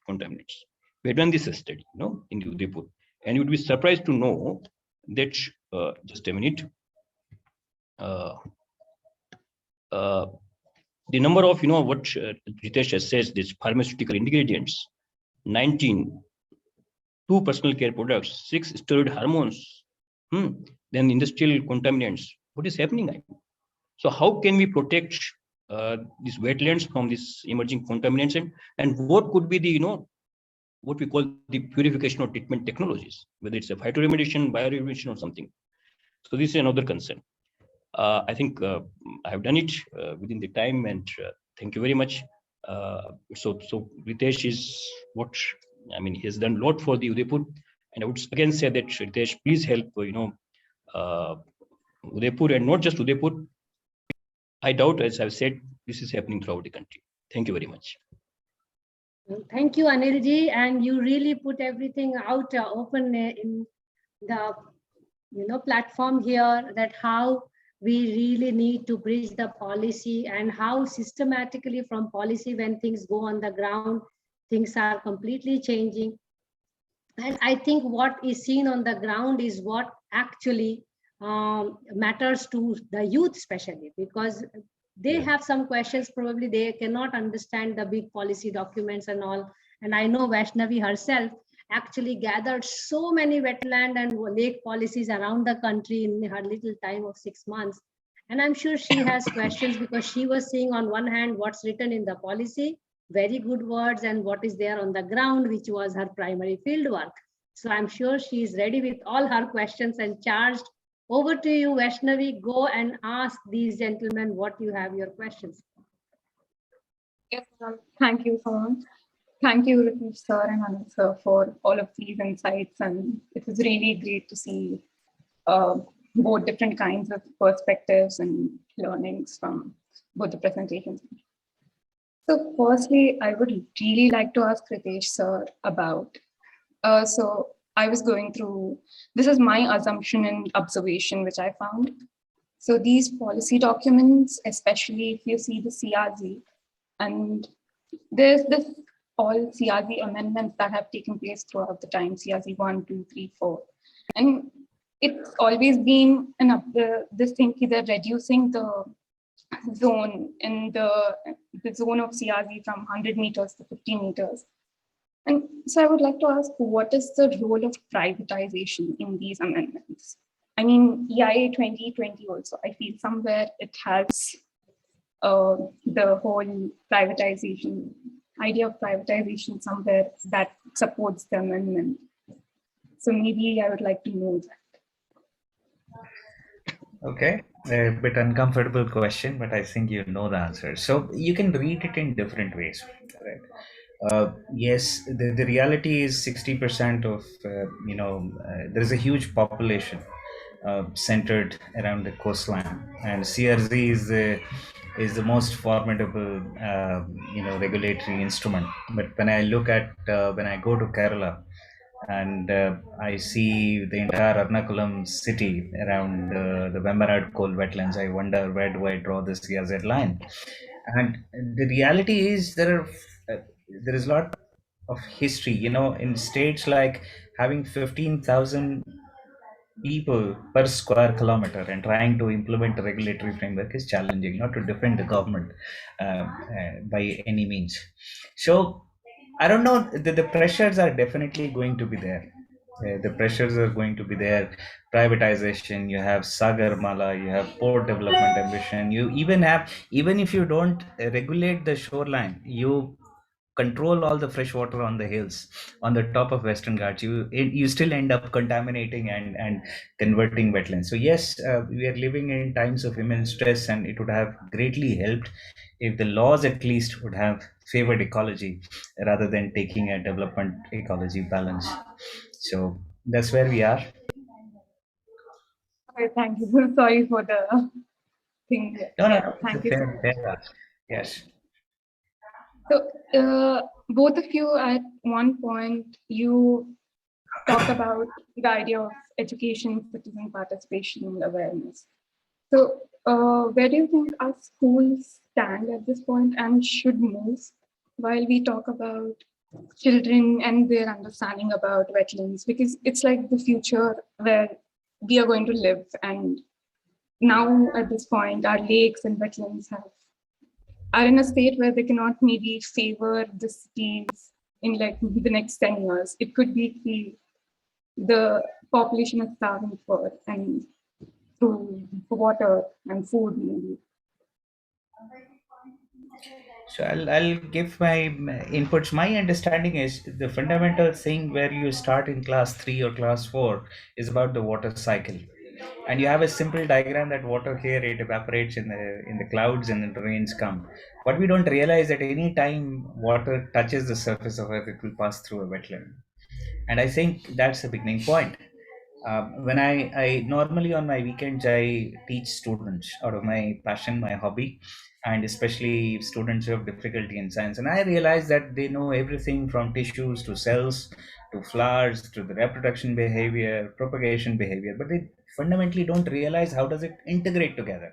contaminants. We had done this study, in Udaipur, and you would be surprised to know that just a minute. The number of what Ritesh has said, these pharmaceutical ingredients, 19, 2 personal care products, 6 steroid hormones, then industrial contaminants. What is happening? So how can we protect these wetlands from this emerging contaminants, and what could be the what we call the purification or treatment technologies, whether it's a phytoremediation, bioremediation, or something. So this is another concern. I think I have done it within the time, and thank you very much. So Ritesh is what he has done a lot for the Udaipur, and I would again say that Ritesh, please help Udaipur, and not just Udaipur. I doubt, as I've said, this is happening throughout the country. Thank you very much.
Thank you, Anilji, and you really put everything out open in the platform here, that how we really need to bridge the policy, and how systematically from policy, when things go on the ground, things are completely changing. And I think what is seen on the ground is what actually matters to the youth, especially because they have some questions. Probably they cannot understand the big policy documents and all. And I know Vashnavi herself actually gathered so many wetland and lake policies around the country in her little time of 6 months. And I'm sure she has questions, because she was seeing on one hand what's written in the policy, very good words, and what is there on the ground, which was her primary field work. So I'm sure she is ready with all her questions and charged. Over to you, Vaishnavi. Go and ask these gentlemen what you have your questions.
Yes, thank you so much. Thank you, Ritesh sir and Anil sir, for all of these insights. And it was really great to see both different kinds of perspectives and learnings from both the presentations. So firstly, I would really like to ask Ritesh sir about, so I was going through, this is my assumption and observation, which I found. So these policy documents, especially if you see the CRZ, and there's this all CRZ amendments that have taken place throughout the time, CRZ 1, 2, 3, 4. And it's always been this thing that reducing the zone in the zone of CRZ from 100 meters to 50 meters. And so I would like to ask, what is the role of privatization in these amendments? I mean, EIA 2020 also, I feel somewhere it has the whole privatization, idea of privatization somewhere that supports the amendment. So maybe I would like to know that.
Okay, a bit uncomfortable question, but I think you know the answer. So you can read it in different ways, right? Yes, the reality is 60% of, there is a huge population centered around the coastline, and CRZ is the most formidable, regulatory instrument. But when I look at, when I go to Kerala, and I see the entire Ernakulam city around the Vembarad coal wetlands, I wonder, where do I draw this CRZ line? And the reality is there is a lot of history, in states like having 15,000 people per square kilometer and trying to implement a regulatory framework is challenging, not to defend the government by any means. So I don't know, the pressures are definitely going to be there. The pressures are going to be there. Privatization, you have Sagarmala, you have port development ambition, you even if you don't regulate the shoreline, you control all the fresh water on the hills on the top of Western Ghats, you still end up contaminating and converting wetlands. So yes, we are living in times of immense stress, and it would have greatly helped if the laws at least would have favored ecology rather than taking a development ecology balance. So that's where we are.
Okay, thank you. Sorry for the thing.
No,
thank you so much.
fair. Yes.
So both of you at one point, you talked about the idea of education, citizen participation, and awareness. So where do you think our schools stand at this point and should move while we talk about
children and their understanding about wetlands, because it's like the future where we are going to live. And now at this point, our lakes and wetlands are in a state where they cannot maybe favor the cities in like the next 10 years. It could be the population is starving for and through water and food maybe.
So I'll give my inputs. My understanding is the fundamental thing where you start in class 3 or class 4 is about the water cycle. And you have a simple diagram that water here, it evaporates in the clouds and then the rains come. What we don't realize that any time water touches the surface of earth, it will pass through a wetland. And I think that's the beginning point. When I normally on my weekends I teach students out of my passion, my hobby, and especially students who have difficulty in science. And I realize that they know everything from tissues to cells to flowers to the reproduction behavior, propagation behavior, but they fundamentally don't realize how does it integrate together.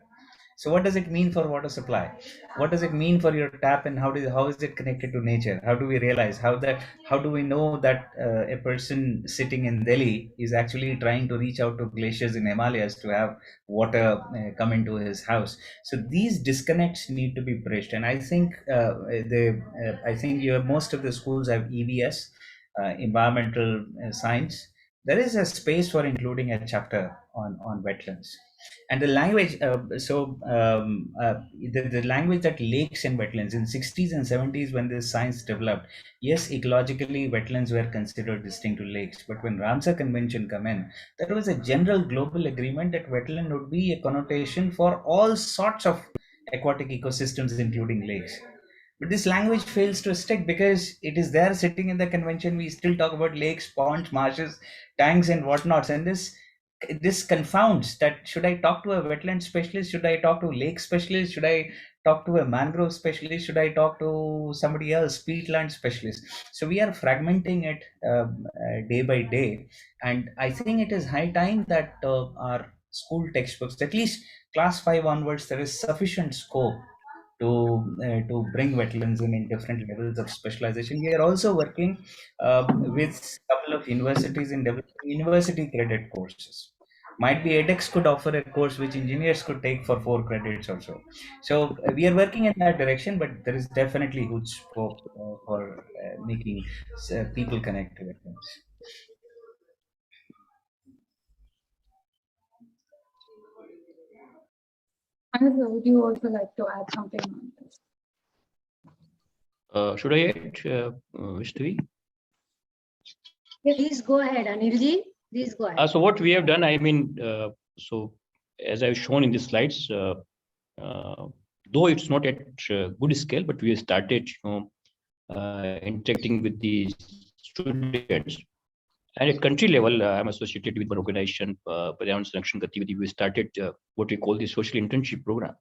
So what does it mean for water supply? What does it mean for your tap, and how is it connected to nature? How do we realize how do we know that a person sitting in Delhi is actually trying to reach out to glaciers in Himalayas to have water come into his house? So these disconnects need to be bridged, and I think you have, most of the schools have EVS, environmental science. There is a space for including a chapter on wetlands and the language. The language that lakes and wetlands in 60s and 70s when this science developed, yes, ecologically wetlands were considered distinct to lakes, but when Ramsar Convention come in, there was a general global agreement that wetland would be a connotation for all sorts of aquatic ecosystems including lakes. But this language fails to stick because it is there sitting in the convention. We still talk about lakes, ponds, marshes, tanks, and whatnots. And this confounds that. Should I talk to a wetland specialist? Should I talk to lake specialist? Should I talk to a mangrove specialist? Should I talk to somebody else, peatland specialist? So we are fragmenting it day by day. And I think it is high time that our school textbooks, at least class 5 onwards, there is sufficient scope to bring wetlands in different levels of specialization. We are also working with a couple of universities in developing university credit courses. Might be edX could offer a course which engineers could take for 4 credits or so. So we are working in that direction, but there is definitely huge scope for making people connect to wetlands.
And would you also like to add something on this?
Should I add, Vashnavi?
Please go ahead, Anilji. Please go ahead.
So what we have done, so as I've shown in the slides, though it's not at good scale, but we have started, interacting with the students. And at country level, I'm associated with one organization, Paryavan Sanrakshan Gatividi. We started what we call the social internship program.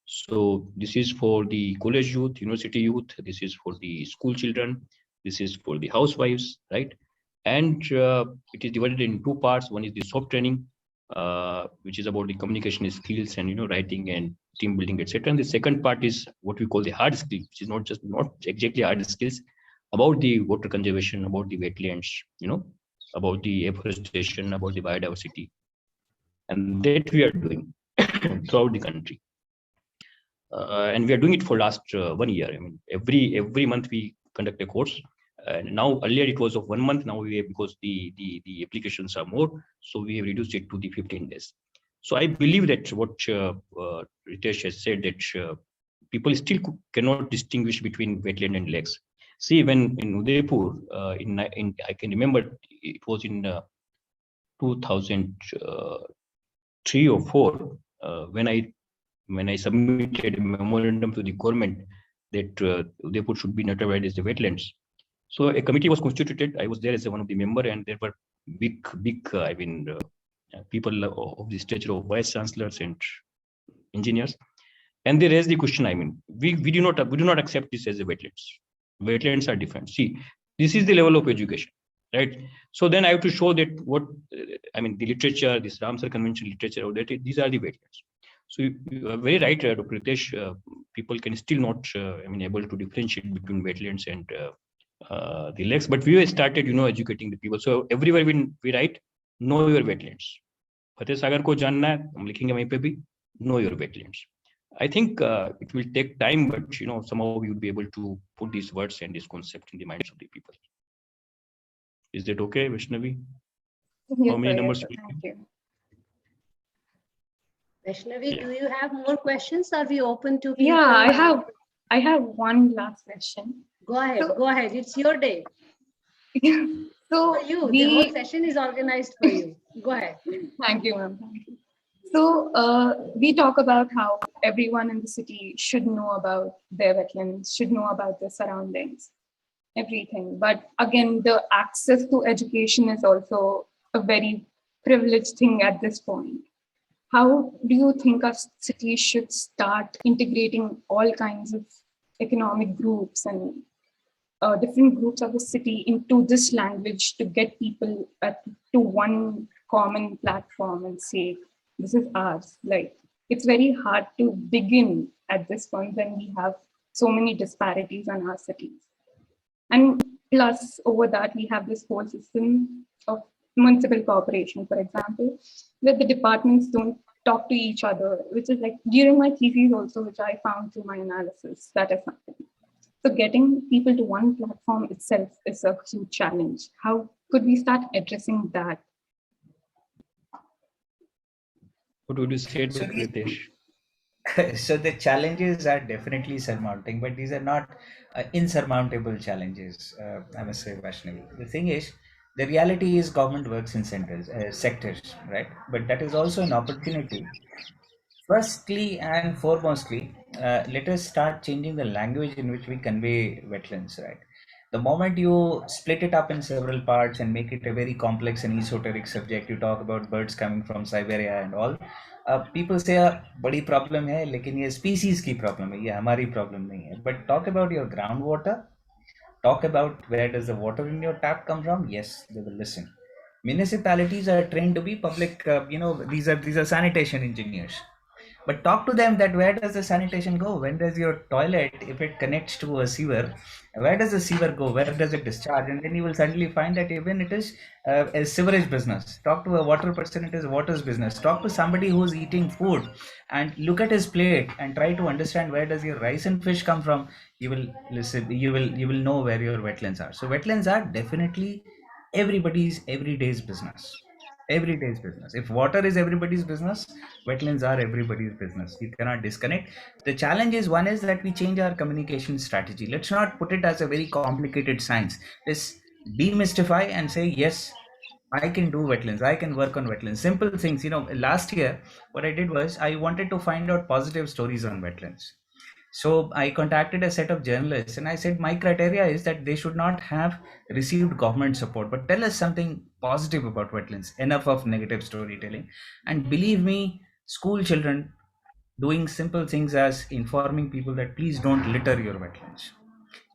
So this is for the college youth, university youth. This is for the school children. This is for the housewives, right? And it is divided in 2 parts. One is the soft training, which is about the communication skills and writing and team building, etc. And the second part is what we call the hard skills, which is not exactly hard skills, about the water conservation, about the wetlands, about the afforestation, about the biodiversity, and that we are doing throughout the country. And we are doing it for last 1 year. I mean, every month we conduct a course. Now earlier it was of 1 month. Now because the applications are more, so we have reduced it to the 15 days. So I believe that what Ritesh has said, that people still cannot distinguish between wetland and lakes. See, when in Udaipur, I can remember it was in 2003 or 4 when I submitted a memorandum to the government that Udaipur should be notified as the wetlands. So a committee was constituted. I was there as one of the member, and there were big people of the stature of vice chancellors and engineers, and they raised the question. I mean, we do not accept this as a wetlands. Wetlands are different. See, this is the level of education, right? So then I have to show that the literature, this Ramsar Convention literature, that these are the wetlands. So you are very right, Dr. Ritesh. People can still not, able to differentiate between wetlands and the lakes, but we started, educating the people. So everywhere we write, know your wetlands. Fateh Sagar ko janna hai, hum likhenge wahin pe bhi, know your wetlands. I think it will take time, but somehow we would be able to put these words and this concept in the minds of the people. Is that okay, Vashnavi?
Yes,
How many
sir,
numbers?
yes, sir. Thank you.
Vaishnavi, do you have more questions? Are we open to people?
Yeah, I have one last question.
Go ahead.
So-
Go ahead. It's your day.
So
For you, the whole session is organized for you. Go ahead.
Thank you, ma'am. Thank you. So we talk about how everyone in the city should know about their wetlands, should know about their surroundings, everything. But again, the access to education is also a very privileged thing at this point. How do you think a city should start integrating all kinds of economic groups and different groups of the city into this language to get people to one common platform and say, this is ours? Like, it's very hard to begin at this point when we have so many disparities in our cities. And plus, over that, we have this whole system of municipal cooperation, for example, where the departments don't talk to each other, which is like during my thesis also, which I found through my analysis, that is something. So getting people to one platform itself is a huge challenge. How could we start addressing that?
What would you say, Dr. Ritesh?
So the challenges are definitely surmounting, but these are not insurmountable challenges. I must say, Vashnavi. The thing is, the reality is government works in sectors, right? But that is also an opportunity. Firstly and foremostly, let us start changing the language in which we convey wetlands, right? The moment you split it up in several parts and make it a very complex and esoteric subject, you talk about birds coming from Siberia and all. People say, "बड़ी problem है, लेकिन ये species की problem है, ये हमारी problem नहीं है." But talk about your groundwater. Talk about where does the water in your tap come from. Yes, they will listen. Municipalities are trained to be public. These are sanitation engineers. But talk to them that where does the sanitation go? When does your toilet, if it connects to a sewer, where does the sewer go? Where does it discharge? And then you will suddenly find that even it is a sewerage business. Talk to a water person, it is water's business. Talk to somebody who's eating food and look at his plate and try to understand where does your rice and fish come from. You will listen, you will know where your wetlands are. So wetlands are definitely everybody's everyday's business. Everyday's business. If water is everybody's business, wetlands are everybody's business. You cannot disconnect. The challenge is, one is that we change our communication strategy. Let's not put it as a very complicated science. Let's demystify and say, yes, I can do wetlands. I can work on wetlands. Simple things. Last year, what I did was I wanted to find out positive stories on wetlands. So I contacted a set of journalists and I said, my criteria is that they should not have received government support, but tell us something positive about wetlands, enough of negative storytelling. And believe me, school children doing simple things as informing people that please don't litter your wetlands.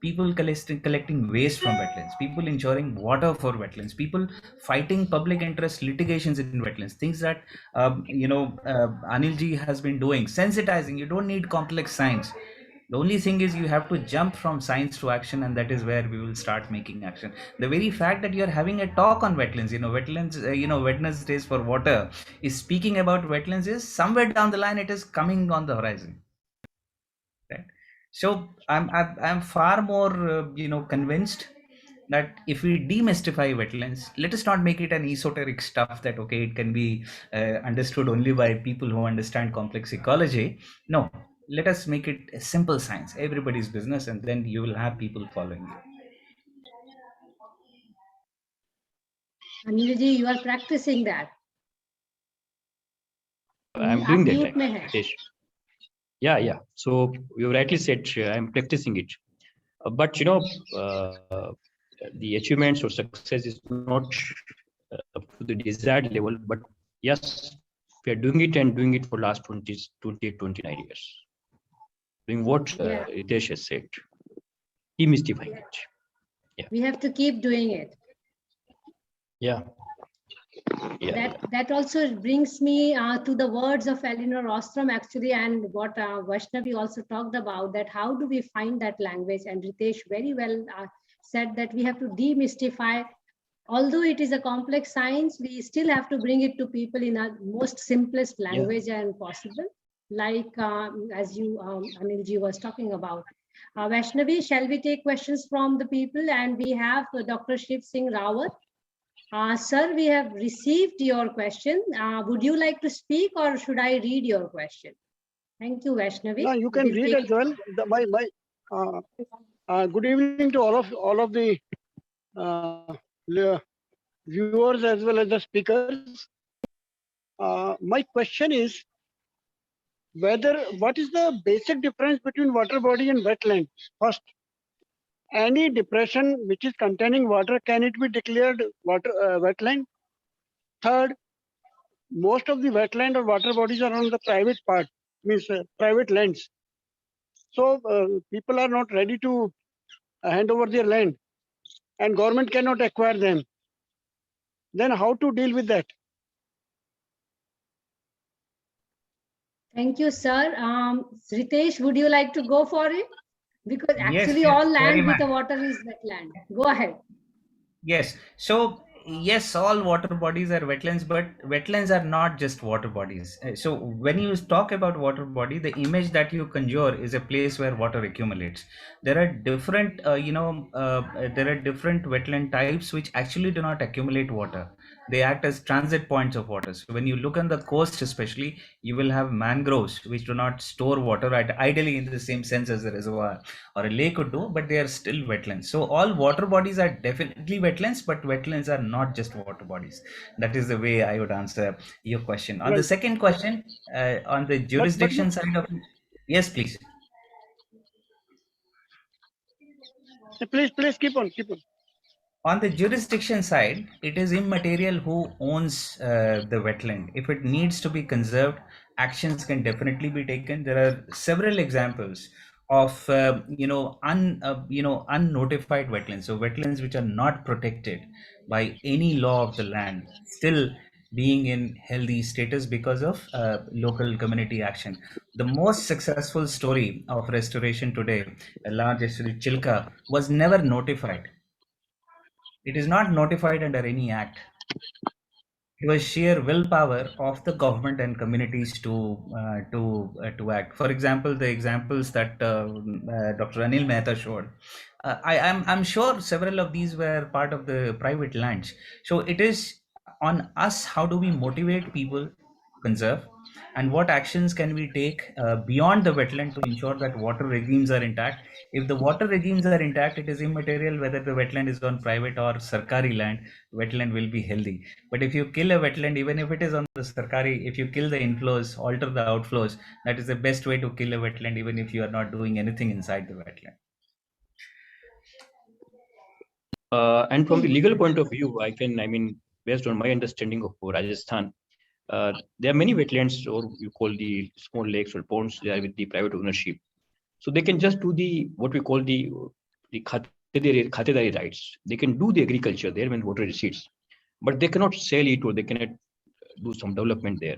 People collecting waste from wetlands, people ensuring water for wetlands, people fighting public interest litigations in wetlands, things that Anilji has been doing, sensitizing. You don't need complex science. The only thing is you have to jump from science to action, and that is where we will start making action. The very fact that you're having a talk on wetlands, Wednesdays for Water is speaking about wetlands, is somewhere down the line it is coming on the horizon, right? So I'm far more convinced that if we demystify wetlands, let us not make it an esoteric stuff that okay, it can be understood only by people who understand complex ecology. No, let us make it a simple science, everybody's business, and then you will have people following you.
Anilji, you are practicing that.
I'm doing that.
Mute mein hai.
Ritesh. Yeah. So you rightly said, I'm practicing it. But the achievements or success is not up to the desired level. But yes, we are doing it and doing it for last 29 years. Doing what Ritesh has said, demystifying it. Yeah.
We have to keep doing it.
Yeah.
That also brings me to the words of Elinor Ostrom actually, and what Vashnavi also talked about, that how do we find that language, and Ritesh very well said that we have to demystify. Although it is a complex science, we still have to bring it to people in a most simplest language and possible, like as you, Anilji was talking about. Vaishnavi, shall we take questions from the people? And we have Dr. Shiv Singh Rawat. Sir, we have received your question. Would you like to speak or should I read your question? Thank you, Vaishnavi.
No, you can read as well. Good evening to all of the viewers as well as the speakers. My question is what is the basic difference between water body and wetland? First, any depression which is containing water, can it be declared wetland? Third, most of the wetland or water bodies are on the private part, means private lands. So people are not ready to hand over their land and government cannot acquire them. Then how to deal with that?
Thank you, sir. Ritesh, would you like to go for it? Because actually
Yes,
all
very
land with
much.
the water is wetland. Go ahead.
Yes. So yes, all water bodies are wetlands, but wetlands are not just water bodies. So when you talk about water body, the image that you conjure is a place where water accumulates. There are different, there are different wetland types which actually do not accumulate water. They act as transit points of water. So when you look on the coast, especially, you will have mangroves which do not store water ideally in the same sense as a reservoir or a lake would do, but they are still wetlands. So all water bodies are definitely wetlands, but wetlands are not just water bodies. That is the way I would answer your question. On the second question, on the jurisdiction side of it, yes, please.
Please keep on.
On the jurisdiction side, it is immaterial who owns the wetland. If it needs to be conserved, actions can definitely be taken. There are several examples of unnotified wetlands, so wetlands which are not protected by any law of the land, still being in healthy status because of local community action. The most successful story of restoration today, a large estuary Chilka, was never notified. It is not notified under any act. It was sheer willpower of the government and communities to act. For example, the examples that Dr. Anil Mehta showed, I'm sure several of these were part of the private lands. So it is on us. How do we motivate people to conserve, and what actions can we take beyond the wetland to ensure that water regimes are intact? If the water regimes are intact, it is immaterial whether the wetland is on private or sarkari land. Wetland will be healthy. But if you kill a wetland, even if it is on the sarkari, if you kill the inflows, alter the outflows, that is the best way to kill a wetland, even if you are not doing anything inside the wetland.
And from the legal point of view, based on my understanding of Rajasthan, there are many wetlands, or you call the small lakes or ponds, they are with the private ownership. So they can just do what we call the khatedari rights. They can do the agriculture there when water recedes, but they cannot sell it or they cannot do some development there.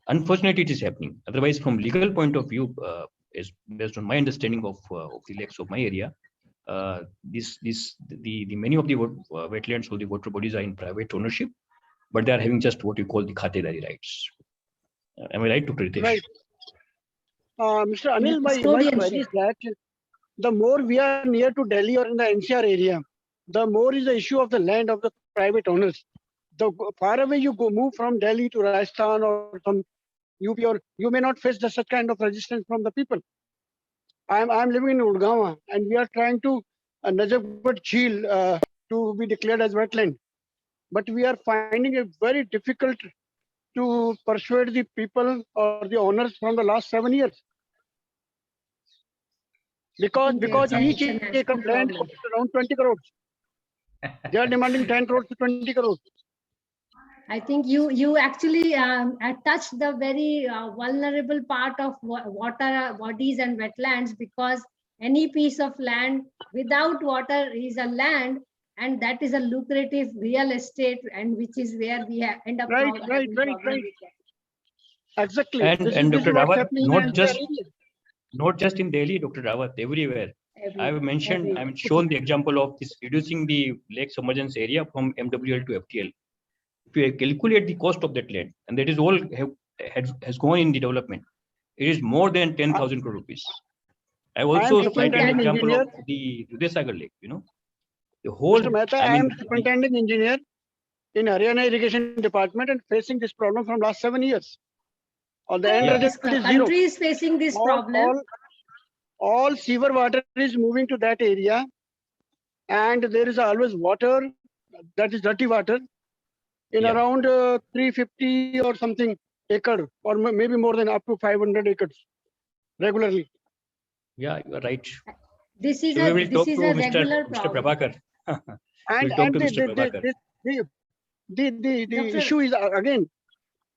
Unfortunately, it is happening. Otherwise, from legal point of view, is based on my understanding of the lakes of my area, the many of the wetlands or the water bodies are in private ownership, but they are having just what you call the khatedari rights. Am I right, Dr. Ritesh?
Right. Mr. Anil, my query is that the more we are near to Delhi or in the NCR area, the more is the issue of the land of the private owners. The far away you move from Delhi to Rajasthan or some UP, or you may not face such kind of resistance from the people. I'm living in Udgawa, and we are trying to Najafgarh Jheel to be declared as wetland, but we are finding it very difficult to persuade the people or the owners from the last 7 years. Because each acre of land costs around 20 crores. They are demanding 10 crores to 20 crores.
I think you actually touched the very vulnerable part of water bodies and wetlands, because any piece of land without water is a land, and that is a lucrative real estate, and which is where we end up
right. Exactly.
And Dr. Rawat, not just in Delhi, Dr. Rawat, everywhere. I've mentioned, I mean, shown the example of this reducing the lake submergence area from MWL to FTL. If you calculate the cost of that land, and that is all has gone in the development, it is more than 10,000 crore rupees. I also cited an example of the Udaipur Lake, you know, the whole.
Mr. Mehta, I am superintendent engineer in Haryana Irrigation Department and facing this problem from last 7 years. On the end result is zero.
Country is facing this problem.
All sewer water is moving to that area, and there is always water, that is dirty water, in around 350 or something acre, or maybe more than up to 500 acres regularly.
Yeah, you are right.
This is
So
a
we will talk to
regular
Mr. Prabhakar.
And,
we'll talk to Mr. Prabhakar.
The issue is, again,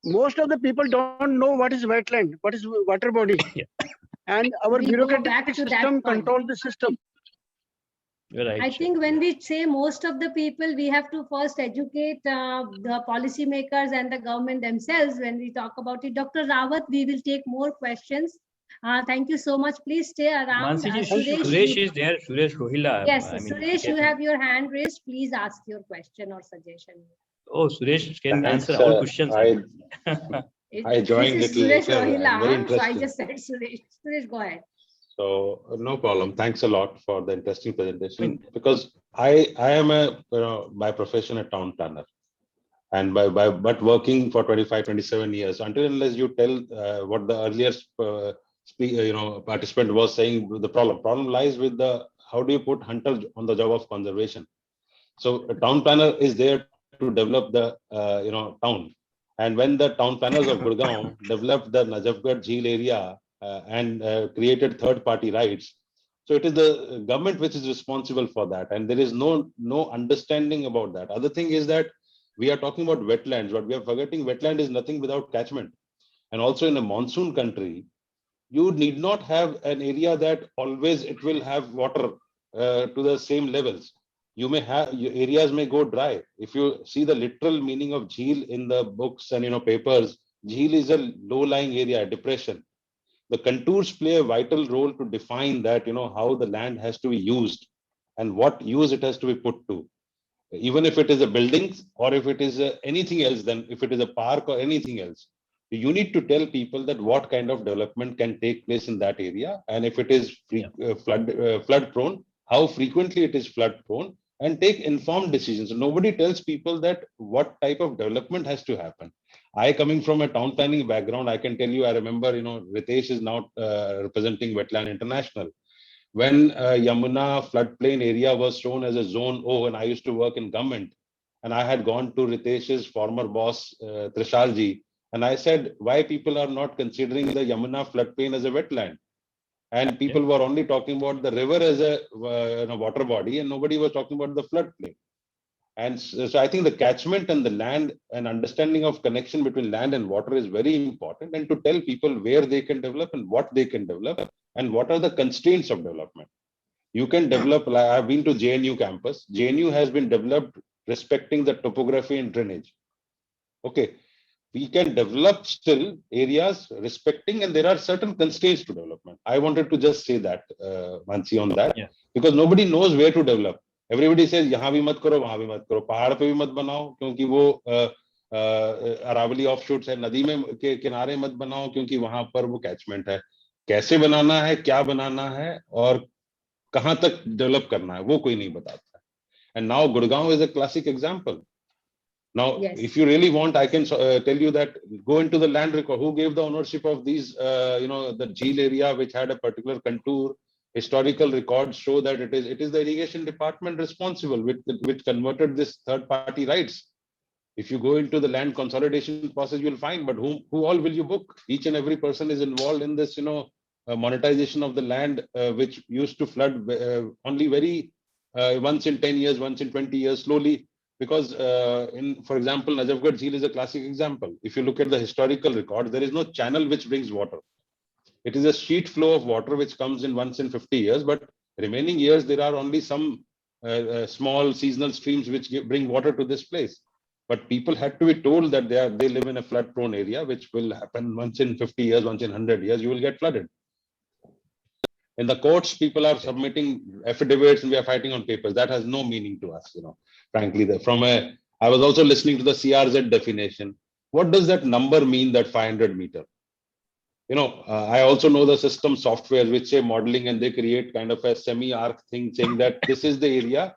most of the people don't know what is wetland, what is water body. And our bureaucratic system controls the system.
Right.
I think when we say most of the people, we have to first educate the policymakers and the government themselves when we talk about it. Dr. Rawat, we will take more questions. Thank you so much. Please stay around.
Suresh is there. Suresh Rohila.
Yes, Suresh, you have your hand raised. Please ask your question or suggestion.
Oh, Suresh can answer all questions.
I joined
this is
little
Suresh
later.
Rohila, so I just said Suresh. Suresh, go ahead.
So no problem. Thanks a lot for the interesting presentation. Because I am by profession a town planner, and but working for 25-27 years. Until unless you tell what the earlier participant was saying, the problem lies with the how do you put hunter on the job of conservation. So a town planner is there to develop the town. And when the town planners of Gurgaon developed the Najafgarh Jheel area and created third-party rights, so it is the government which is responsible for that, and there is no understanding about that. Other thing is that we are talking about wetlands, but we are forgetting wetland is nothing without catchment. And also in a monsoon country, you need not have an area that always it will have water to the same levels. You may have areas may go dry. If you see the literal meaning of jheel in the books and papers, jheel is a low-lying area, depression. The contours play a vital role to define that how the land has to be used and what use it has to be put to. Even if it is a building or if it is anything else, then if it is a park or anything else, you need to tell people that what kind of development can take place in that area, and if it is flood prone, how frequently it is flood prone, and take informed decisions. Nobody tells people that what type of development has to happen. I, coming from a town planning background, I can tell you, I remember, Ritesh is now representing Wetland International. When Yamuna floodplain area was shown as a zone O, and I used to work in government, and I had gone to Ritesh's former boss, Trishalji, and I said, why people are not considering the Yamuna floodplain as a wetland? And people were only talking about the river as a water body, and nobody was talking about the floodplain. And so I think the catchment and the land and understanding of connection between land and water is very important, and to tell people where they can develop and what they can develop and what are the constraints of development. You can develop, I've been to JNU campus. JNU has been developed respecting the topography and drainage. Okay. We can develop still areas respecting, and there are certain constraints to development. I wanted to just say that, Mansee, on that, because nobody knows where to develop. Everybody says, yahan bhi mat karo, wahan bhi mat karo, pahad pe bhi mat banao, kyunki wo Aravali offshoots hai, nadi mein ke kinare mat banao, kyunki wahan par wo catchment hai. Kaise banana hai, kya banana hai, aur kahan tak develop karna hai, wo koi nahi batata. And now Gurgaon is a classic example. Now, if you really want, I can tell you that go into the land record. Who gave the ownership of these, the Jheel area, which had a particular contour? Historical records show that it is the irrigation department responsible, which converted this third-party rights. If you go into the land consolidation process, you'll find, but who all will you book? Each and every person is involved in this, monetization of the land, which used to flood only very once in 10 years, once in 20 years, slowly. Because for example, Najafgarh Jheel is a classic example. If you look at the historical records, there is no channel which brings water. It is a sheet flow of water which comes in once in 50 years, but remaining years, there are only some small seasonal streams which bring water to this place. But people had to be told that they live in a flood prone area, which will happen once in 50 years, once in 100 years, you will get flooded. In the courts, people are submitting affidavits and we are fighting on papers. That has no meaning to us, frankly. I was also listening to the CRZ definition. What does that number mean, that 500 meter? I also know the system software which say modeling, and they create kind of a semi-arc thing saying that this is the area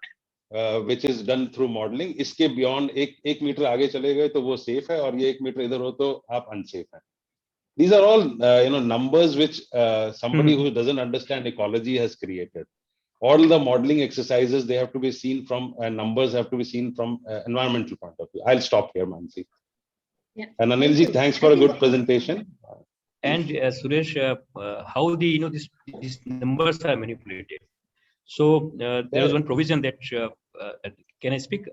which is done through modeling. इसके beyond एक metre आगे चले गए तो वो safe है, और ये 1 मीटर इधर हो तो आप unsafe है. These are all numbers which somebody who doesn't understand ecology has created. All the modeling exercises, they have to be seen from numbers have to be seen from environmental point of view. I'll stop here, Mansee.
Yeah.
And Anilji, thanks for a good presentation.
And Suresh, how these numbers are manipulated. So there was one provision that can I speak?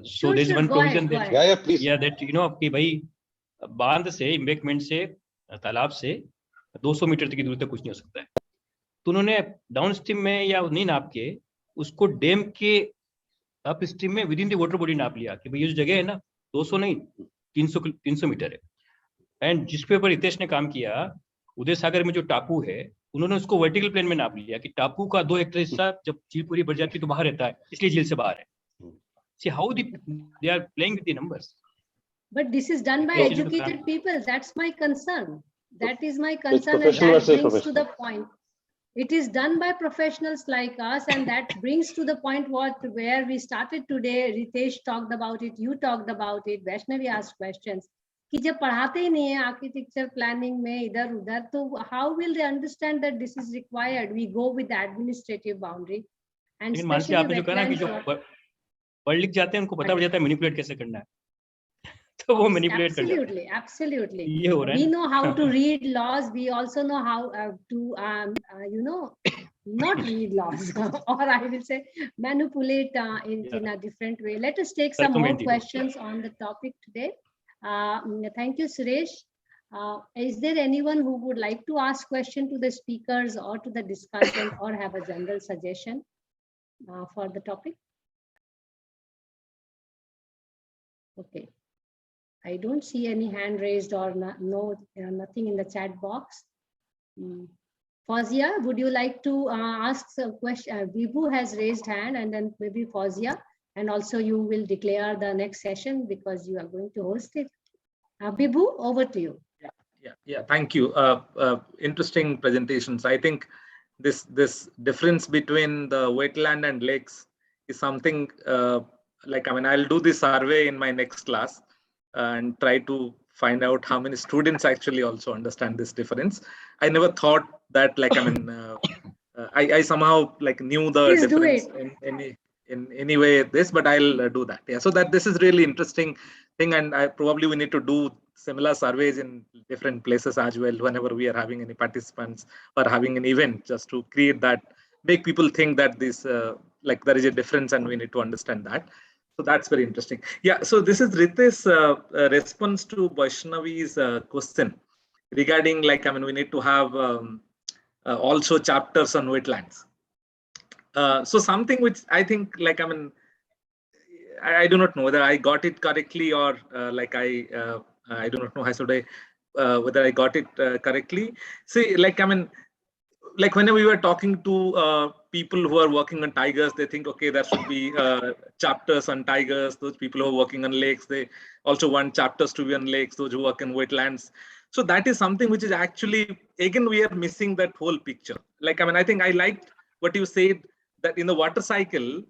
So there's one provision that
yeah, please.
Yeah, that कि भाई बांध से embankment से तालाब से 200 metre तक की दूरी तक कुछ नहीं हो सकता है. तो उन्होंने डाउन स्ट्रीम में या नहीं नाप के उसको डैम के अप स्ट्रीम में with in the water body नाप लिया कि भाई ये जो जगह है ना 200 नहीं 300 मीटर है. एंड जिस पे ऊपर रितेश ने काम किया, उदय सागर में जो टापू है, उन्होंने उसको वर्टिकल प्लेन में नाप लिया कि टापू का 2 हेक्टेयर हिस्सा जब झील पूरी भर जाती है तो बाहर रहता है, इसलिए झील से बाहर है. See how they are playing with the numbers.
But this is done by educated people. That's my concern. That is my concern, and that brings to the point. It is done by professionals like us, and that brings to the point where we started today. Ritesh talked about it. You talked about it. Vaishnavi asked questions. कि जब पढ़ाते ही नहीं है architecture planning में इधर उधर, तो how will they understand that this is required. We go with administrative boundary. And
specially आपने जो कहा ना कि जो पढ़ लिख जाते हैं उनको पता पड़ जाता है मैनिपुलेट कैसे करना है, तो वो मैनिपुलेट कर जाते हैं.
Absolutely.
ये हो रहा है.
We know how to read laws. We also know how to not read laws, or I will say manipulate in a different way. Let us take some more questions on the topic today. Thank you, Suresh. Is there anyone who would like to ask question to the speakers or to the discussant or have a general suggestion for the topic? Okay. I don't see any hand raised or nothing in the chat box. Fawzia, would you like to ask a question? Vibhu has raised hand, and then maybe Fawzia, and also you will declare the next session because you are going to host it. Vibhu, over to you.
Yeah. Thank you. Interesting presentations. I think this difference between the wetland and lakes is something I'll do this survey in my next class and try to find out how many students actually also understand this difference. I never thought that I somehow knew the
Please
difference in any way this, but I'll do that. Yeah, so that this is really interesting thing, and we need to do similar surveys in different places as well whenever we are having any participants or having an event, just to create that, make people think that this there is a difference and we need to understand that. So that's very interesting. Yeah, so this is Ritesh's response to Vaishnavi's question regarding we need to have also chapters on wetlands. So something which I think I do not know whether I got it correctly or I do not know whether I got it correctly. See, whenever we were talking to people who are working on tigers, they think, okay, there should be chapters on tigers. Those people who are working on lakes, they also want chapters to be on lakes, those who work in wetlands. So that is something which is actually, again, we are missing that whole picture. I think I liked what you said, that in the water cycle,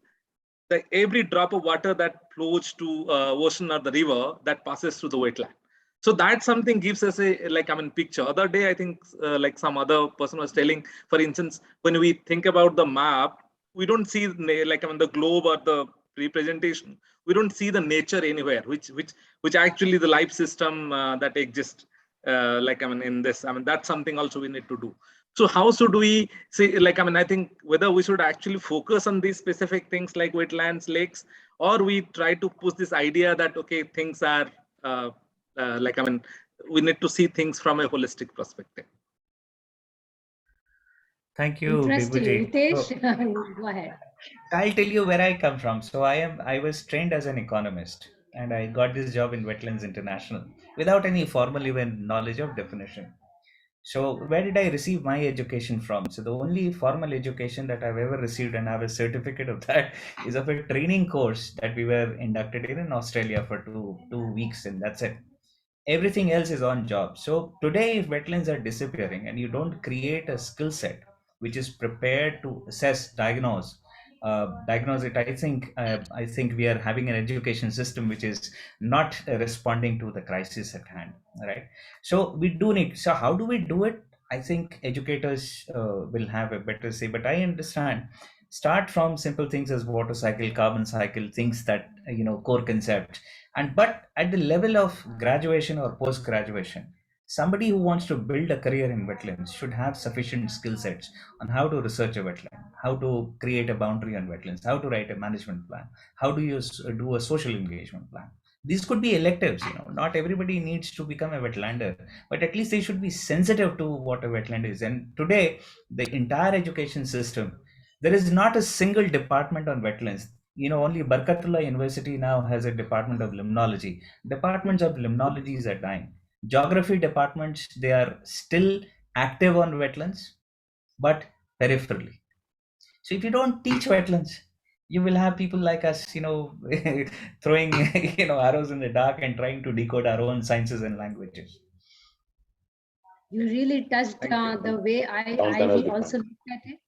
that every drop of water that flows to ocean or the river, that passes through the wetland. So that something gives us a picture. Other day, I think some other person was telling, for instance, when we think about the map, we don't see the globe or the representation. We don't see the nature anywhere, which actually the life system that exists in this. That's something also we need to do. So how should we see? I think whether we should actually focus on these specific things like wetlands, lakes, or we try to push this idea that okay, things are we need to see things from a holistic perspective.
Thank you,
Interesting.
Vibhuji.
Ritesh, go ahead.
I'll tell you where I come from. So I was trained as an economist, and I got this job in Wetlands International without any formal even knowledge of definition. So where did I receive my education from? So the only formal education that I've ever received, and I have a certificate of that, is of a training course that we were inducted in Australia for two weeks, and that's it. Everything else is on job. So today, if wetlands are disappearing and you don't create a skill set which is prepared to assess, diagnose it, I think we are having an education system which is not responding to the crisis at hand, right? So we do need. So how do we do it? I think educators will have a better say, but I understand. Start from simple things as water cycle, carbon cycle, things that core concepts, and but at the level of graduation or post graduation, somebody who wants to build a career in wetlands should have sufficient skill sets on how to research a wetland, how to create a boundary on wetlands, how to write a management plan, how do you do a social engagement plan. These could be electives. Not everybody needs to become a wetlander, but at least they should be sensitive to what a wetland is. And today, the entire education system, there is not a single department on wetlands. Only Barkatullah University now has a department of limnology. Departments of limnologies are dying. Geography departments, they are still active on wetlands, but peripherally. So if you don't teach wetlands, you will have people like us, throwing, arrows in the dark and trying to decode our own sciences and languages.
You really touched the way I also looked at it.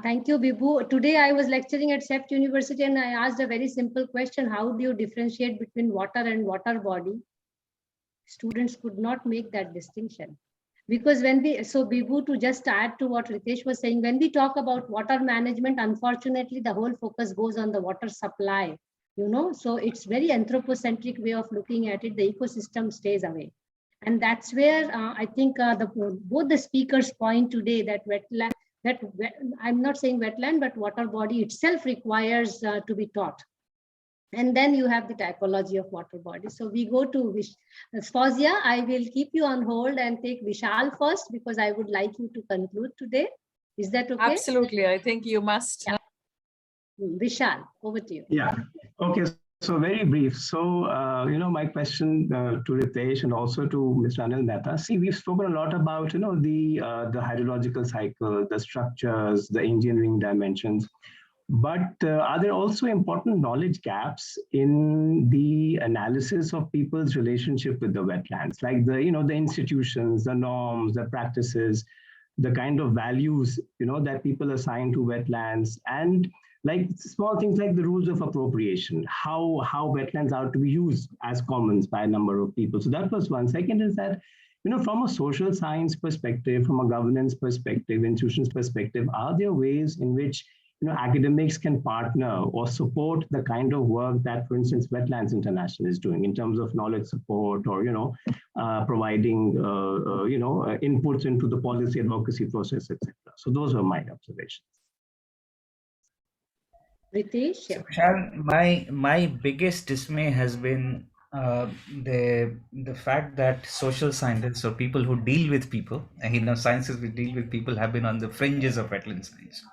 Thank you, Bibu. Today I was lecturing at SEPT University and I asked a very simple question. How do you differentiate between water and water body? Students could not make that distinction. Because so Bibu, to just add to what Ritesh was saying, when we talk about water management, unfortunately, the whole focus goes on the water supply, so it's very anthropocentric way of looking at it. The ecosystem stays away. And that's where I think both the speakers point today that I'm not saying wetland, but water body itself requires to be taught. And then you have the typology of water body. So we go to Sfozia. I will keep you on hold and take Vishal first because I would like you to conclude today. Is that okay?
Absolutely. I think you must.
Yeah. Vishal, over to you.
Yeah. Okay. So very brief. So, my question to Ritesh and also to Mr. Anil Mehta. See, we've spoken a lot about, the hydrological cycle, the structures, the engineering dimensions. But are there also important knowledge gaps in the analysis of people's relationship with the wetlands, like the institutions, the norms, the practices, the kind of values, that people assign to wetlands, and like small things like the rules of appropriation, how wetlands are to be used as commons by a number of people. So that was one. Second is that, from a social science perspective, from a governance perspective, institutions perspective, are there ways in which academics can partner or support the kind of work that, for instance, Wetlands International is doing in terms of knowledge support or, providing, inputs into the policy advocacy process, etc. So those are my observations.
Ritesh?
My biggest dismay has been the fact that social scientists or people who deal with people, sciences which deal with people, have been on the fringes of wetland science.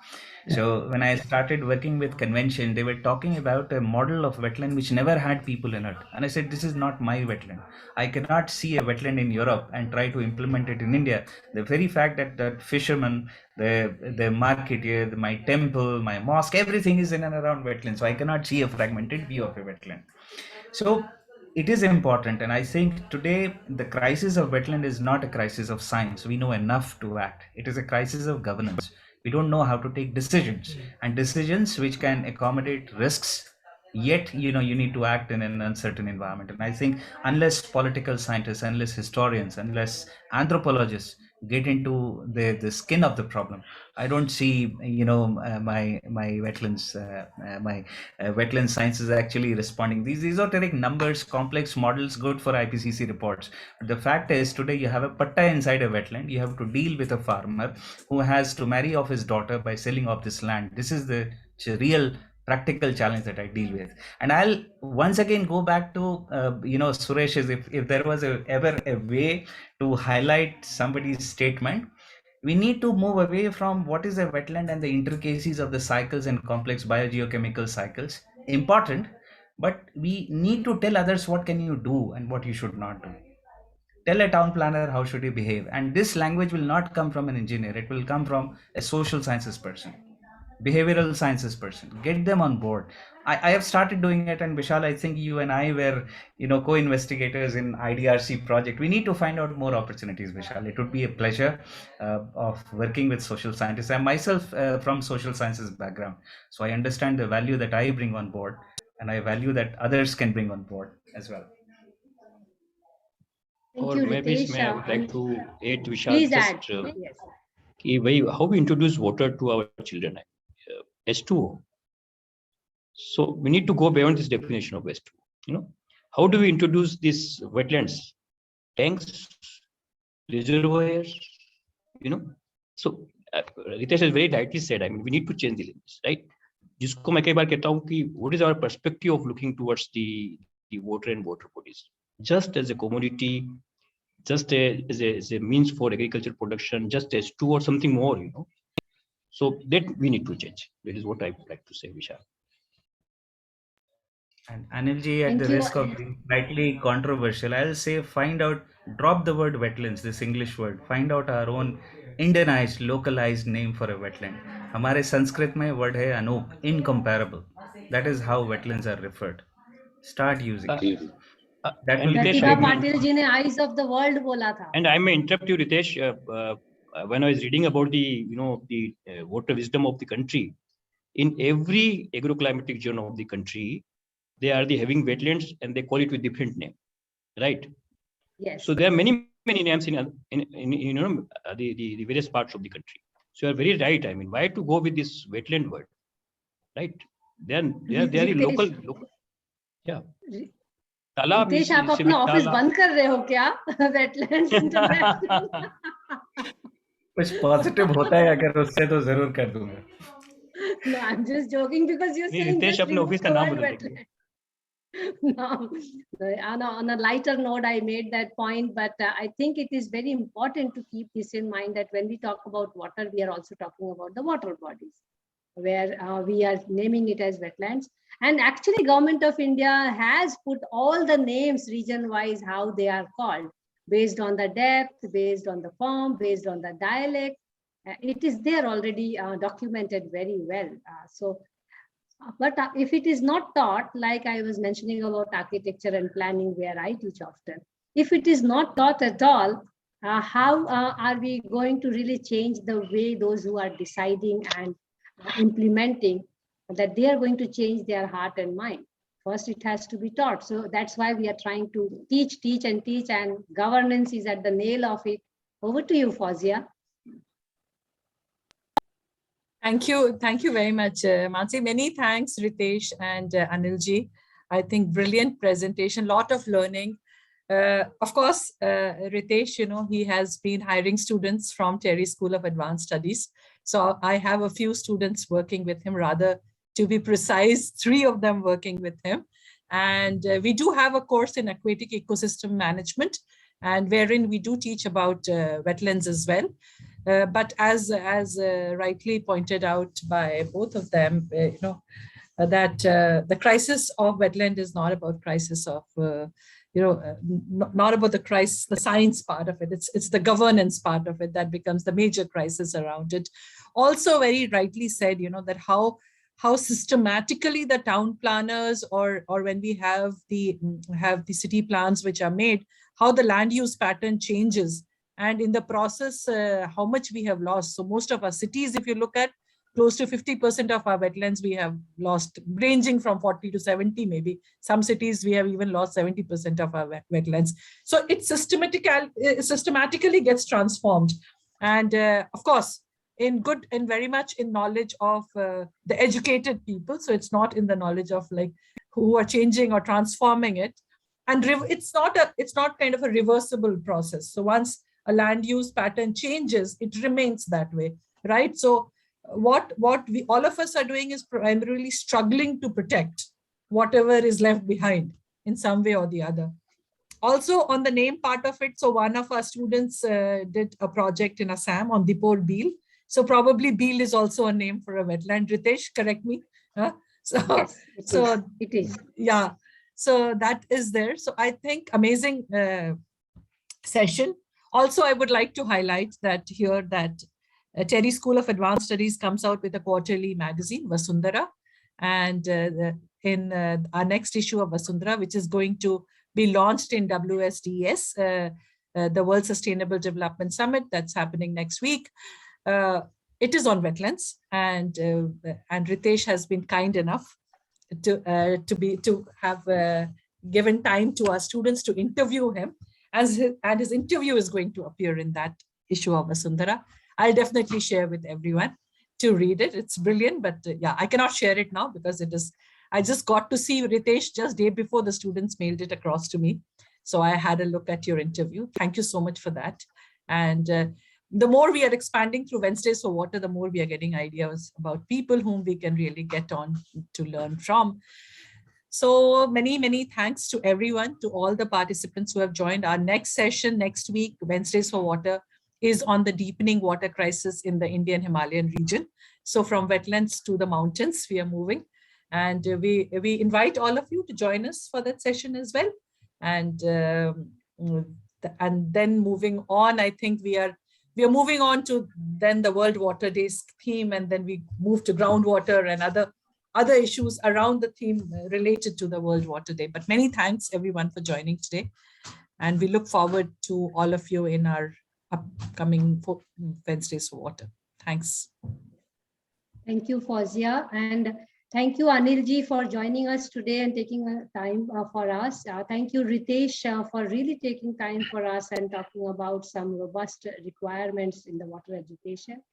So when I started working with Convention, they were talking about a model of wetland which never had people in it. And I said, this is not my wetland. I cannot see a wetland in Europe and try to implement it in India. The very fact that fishermen, the marketeer, my temple, my mosque, everything is in and around wetlands. So I cannot see a fragmented view of a wetland. So it is important. And I think today the crisis of wetland is not a crisis of science. We know enough to act. It is a crisis of governance. We don't know how to take decisions, and decisions which can accommodate risks, yet you need to act in an uncertain environment. And I think unless political scientists, unless historians, unless anthropologists get into the skin of the problem, I don't see my wetlands wetland science is actually responding. These esoteric numbers, complex models, good for IPCC reports. But the fact is, today you have a patta inside a wetland. You have to deal with a farmer who has to marry off his daughter by selling off this land. This is the real practical challenge that I deal with. And I'll once again go back to Suresh's, if there was ever a way to highlight somebody's statement, we need to move away from what is a wetland and the intricacies of the cycles and complex biogeochemical cycles. Important, but we need to tell others what can you do and what you should not do. Tell a town planner how should he behave. And this language will not come from an engineer. It will come from a social sciences person, behavioral sciences person. Get them on board. I have started doing it, and Vishal, I think you and I were, co-investigators in IDRC project. We need to find out more opportunities, Vishal. It would be a pleasure of working with social scientists. I'm myself from social sciences background, so I understand the value that I bring on board, and I value that others can bring on board as well.
Thank
Or
you,
maybe
Ritesh.
I would like to add, Vishal,
Please
just
add. Yes.
how we introduce water to our children. H2O. So we need to go beyond this definition of H2O. How do we introduce these wetlands? Tanks, reservoirs, So Ritesh has very rightly said, we need to change the lens, right? जिसको मैं कई बार कहता हूँ कि what is our perspective of looking towards the water and water bodies, just as a commodity, just as a means for agricultural production, just as two or something more, So that we need to change. That is what I would like to say, Vishal.
And Anilji, at the risk of being slightly controversial, I'll say drop the word wetlands, this English word, find out our own Indianized, localized name for a wetland. हमारे संस्कृत में word है Anoop, incomparable. That is how wetlands are referred. Start using it. That will
Pratibha Patil ji ne eyes of the world bola tha.
And I may interrupt you, Ritesh. When I was reading about the water wisdom of the country, in every agroclimatic zone of the country, they are having wetlands and they call it with different name, right?
Yes.
So there are many names in the various parts of the country. So you are very right. Why to go with this wetland word, right? They are the local. Yeah.
Ritesh, आप अपना office बंद कर रहे हो क्या? Wetlands international
कुछ positive होता है अगर उससे तो जरूर कर दूंगा.
No, I'm just joking because you're saying
Ritesh अपने ऑफिस का नाम बदल देंगे.
No, on a lighter note, I made that point, but I think it is very important to keep this in mind that when we talk about water, we are also talking about the water bodies, where we are naming it as wetlands. And actually, Government of India has put all the names region-wise, how they are called, based on the depth, based on the form, based on the dialect. It is there already documented very well. But if it is not taught, like I was mentioning about architecture and planning, where I teach often, if it is not taught at all, how are we going to really change the way those who are deciding and implementing, that they are going to change their heart and mind? First, it has to be taught. So that's why we are trying to teach, and governance is at the nail of it. Over to you, Fawzia.
Thank you very much, Mansee. Many thanks, Ritesh and Anilji. I think brilliant presentation, lot of learning. Of course, Ritesh, he has been hiring students from Terry School of Advanced Studies. So I have a few students working with him, rather to be precise, 3 of them working with him. And we do have a course in aquatic ecosystem management, and wherein we do teach about wetlands as well. But as rightly pointed out by both of them, that the crisis of wetland is not about crisis of, not about the science part of it. It's the governance part of it that becomes the major crisis around it. Also, very rightly said, that how systematically the town planners or when we have the city plans which are made, how the land use pattern changes. And in the process, how much we have lost. So most of our cities, if you look at, close to 50% of our wetlands we have lost, ranging from 40 to 70 maybe. Some cities we have even lost 70% of our wetlands. So it systematically gets transformed. And of course, in good and very much in knowledge of the educated people. So it's not in the knowledge of like who are changing or transforming it. And it's not kind of a reversible process. So once a land use pattern changes, it remains that way, right? So what we all of us are doing is primarily struggling to protect whatever is left behind in some way or the other. Also on the name part of it, so one of our students did a project in Assam on Dipor Beel. So probably Beel is also a name for a wetland. Ritesh, correct me.
Yes, it is.
Yeah. So that is there. So I think amazing session. Also, I would like to highlight that here that Terry School of Advanced Studies comes out with a quarterly magazine, Vasundhara, and in our next issue of Vasundhara, which is going to be launched in WSDS, the World Sustainable Development Summit that's happening next week. It is on wetlands, and Ritesh has been kind enough to have given time to our students to interview him, and his interview is going to appear in that issue of Vasundhara. I'll definitely share with everyone to read it. It's brilliant, but yeah, I cannot share it now because it is. I just got to see Ritesh just day before the students mailed it across to me. So I had a look at your interview. Thank you so much for that. And the more we are expanding through Wednesdays for Water, the more we are getting ideas about people whom we can really get on to learn from. So many thanks to everyone, to all the participants who have joined. Our next session next week, Wednesdays for Water, is on the deepening water crisis in the Indian Himalayan region. So from wetlands to the mountains, we are moving. And we invite all of you to join us for that session as well. And then moving on, I think we are moving on to then the World Water Days theme, and then we move to groundwater and other issues around the theme related to the World Water Day. But many thanks everyone for joining today. And we look forward to all of you in our upcoming Wednesdays for Water. Thanks.
Thank you, Fauzia. And thank you, Anilji, for joining us today and taking time for us. Thank you, Ritesh, for really taking time for us and talking about some robust requirements in the water education.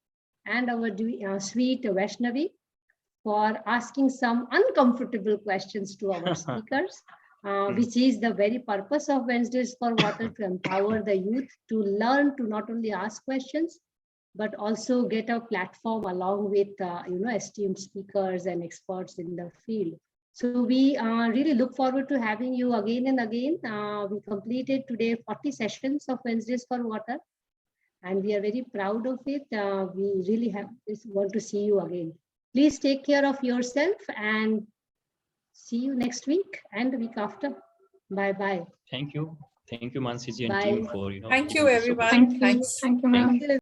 And our sweet Vaishnavi for asking some uncomfortable questions to our speakers, which is the very purpose of Wednesdays for Water, to empower the youth to learn to not only ask questions, but also get a platform along with esteemed speakers and experts in the field. So we really look forward to having you again and again. We completed today 40 sessions of Wednesdays for Water, and we are very proud of it. We really want to see you again. Please take care of yourself and see you next week and the week after. Bye-bye.
Thank you. Thank you, Mansee ji and
Bye.
team for,
Thank you, everyone. Thanks.
Thank you, ma'am.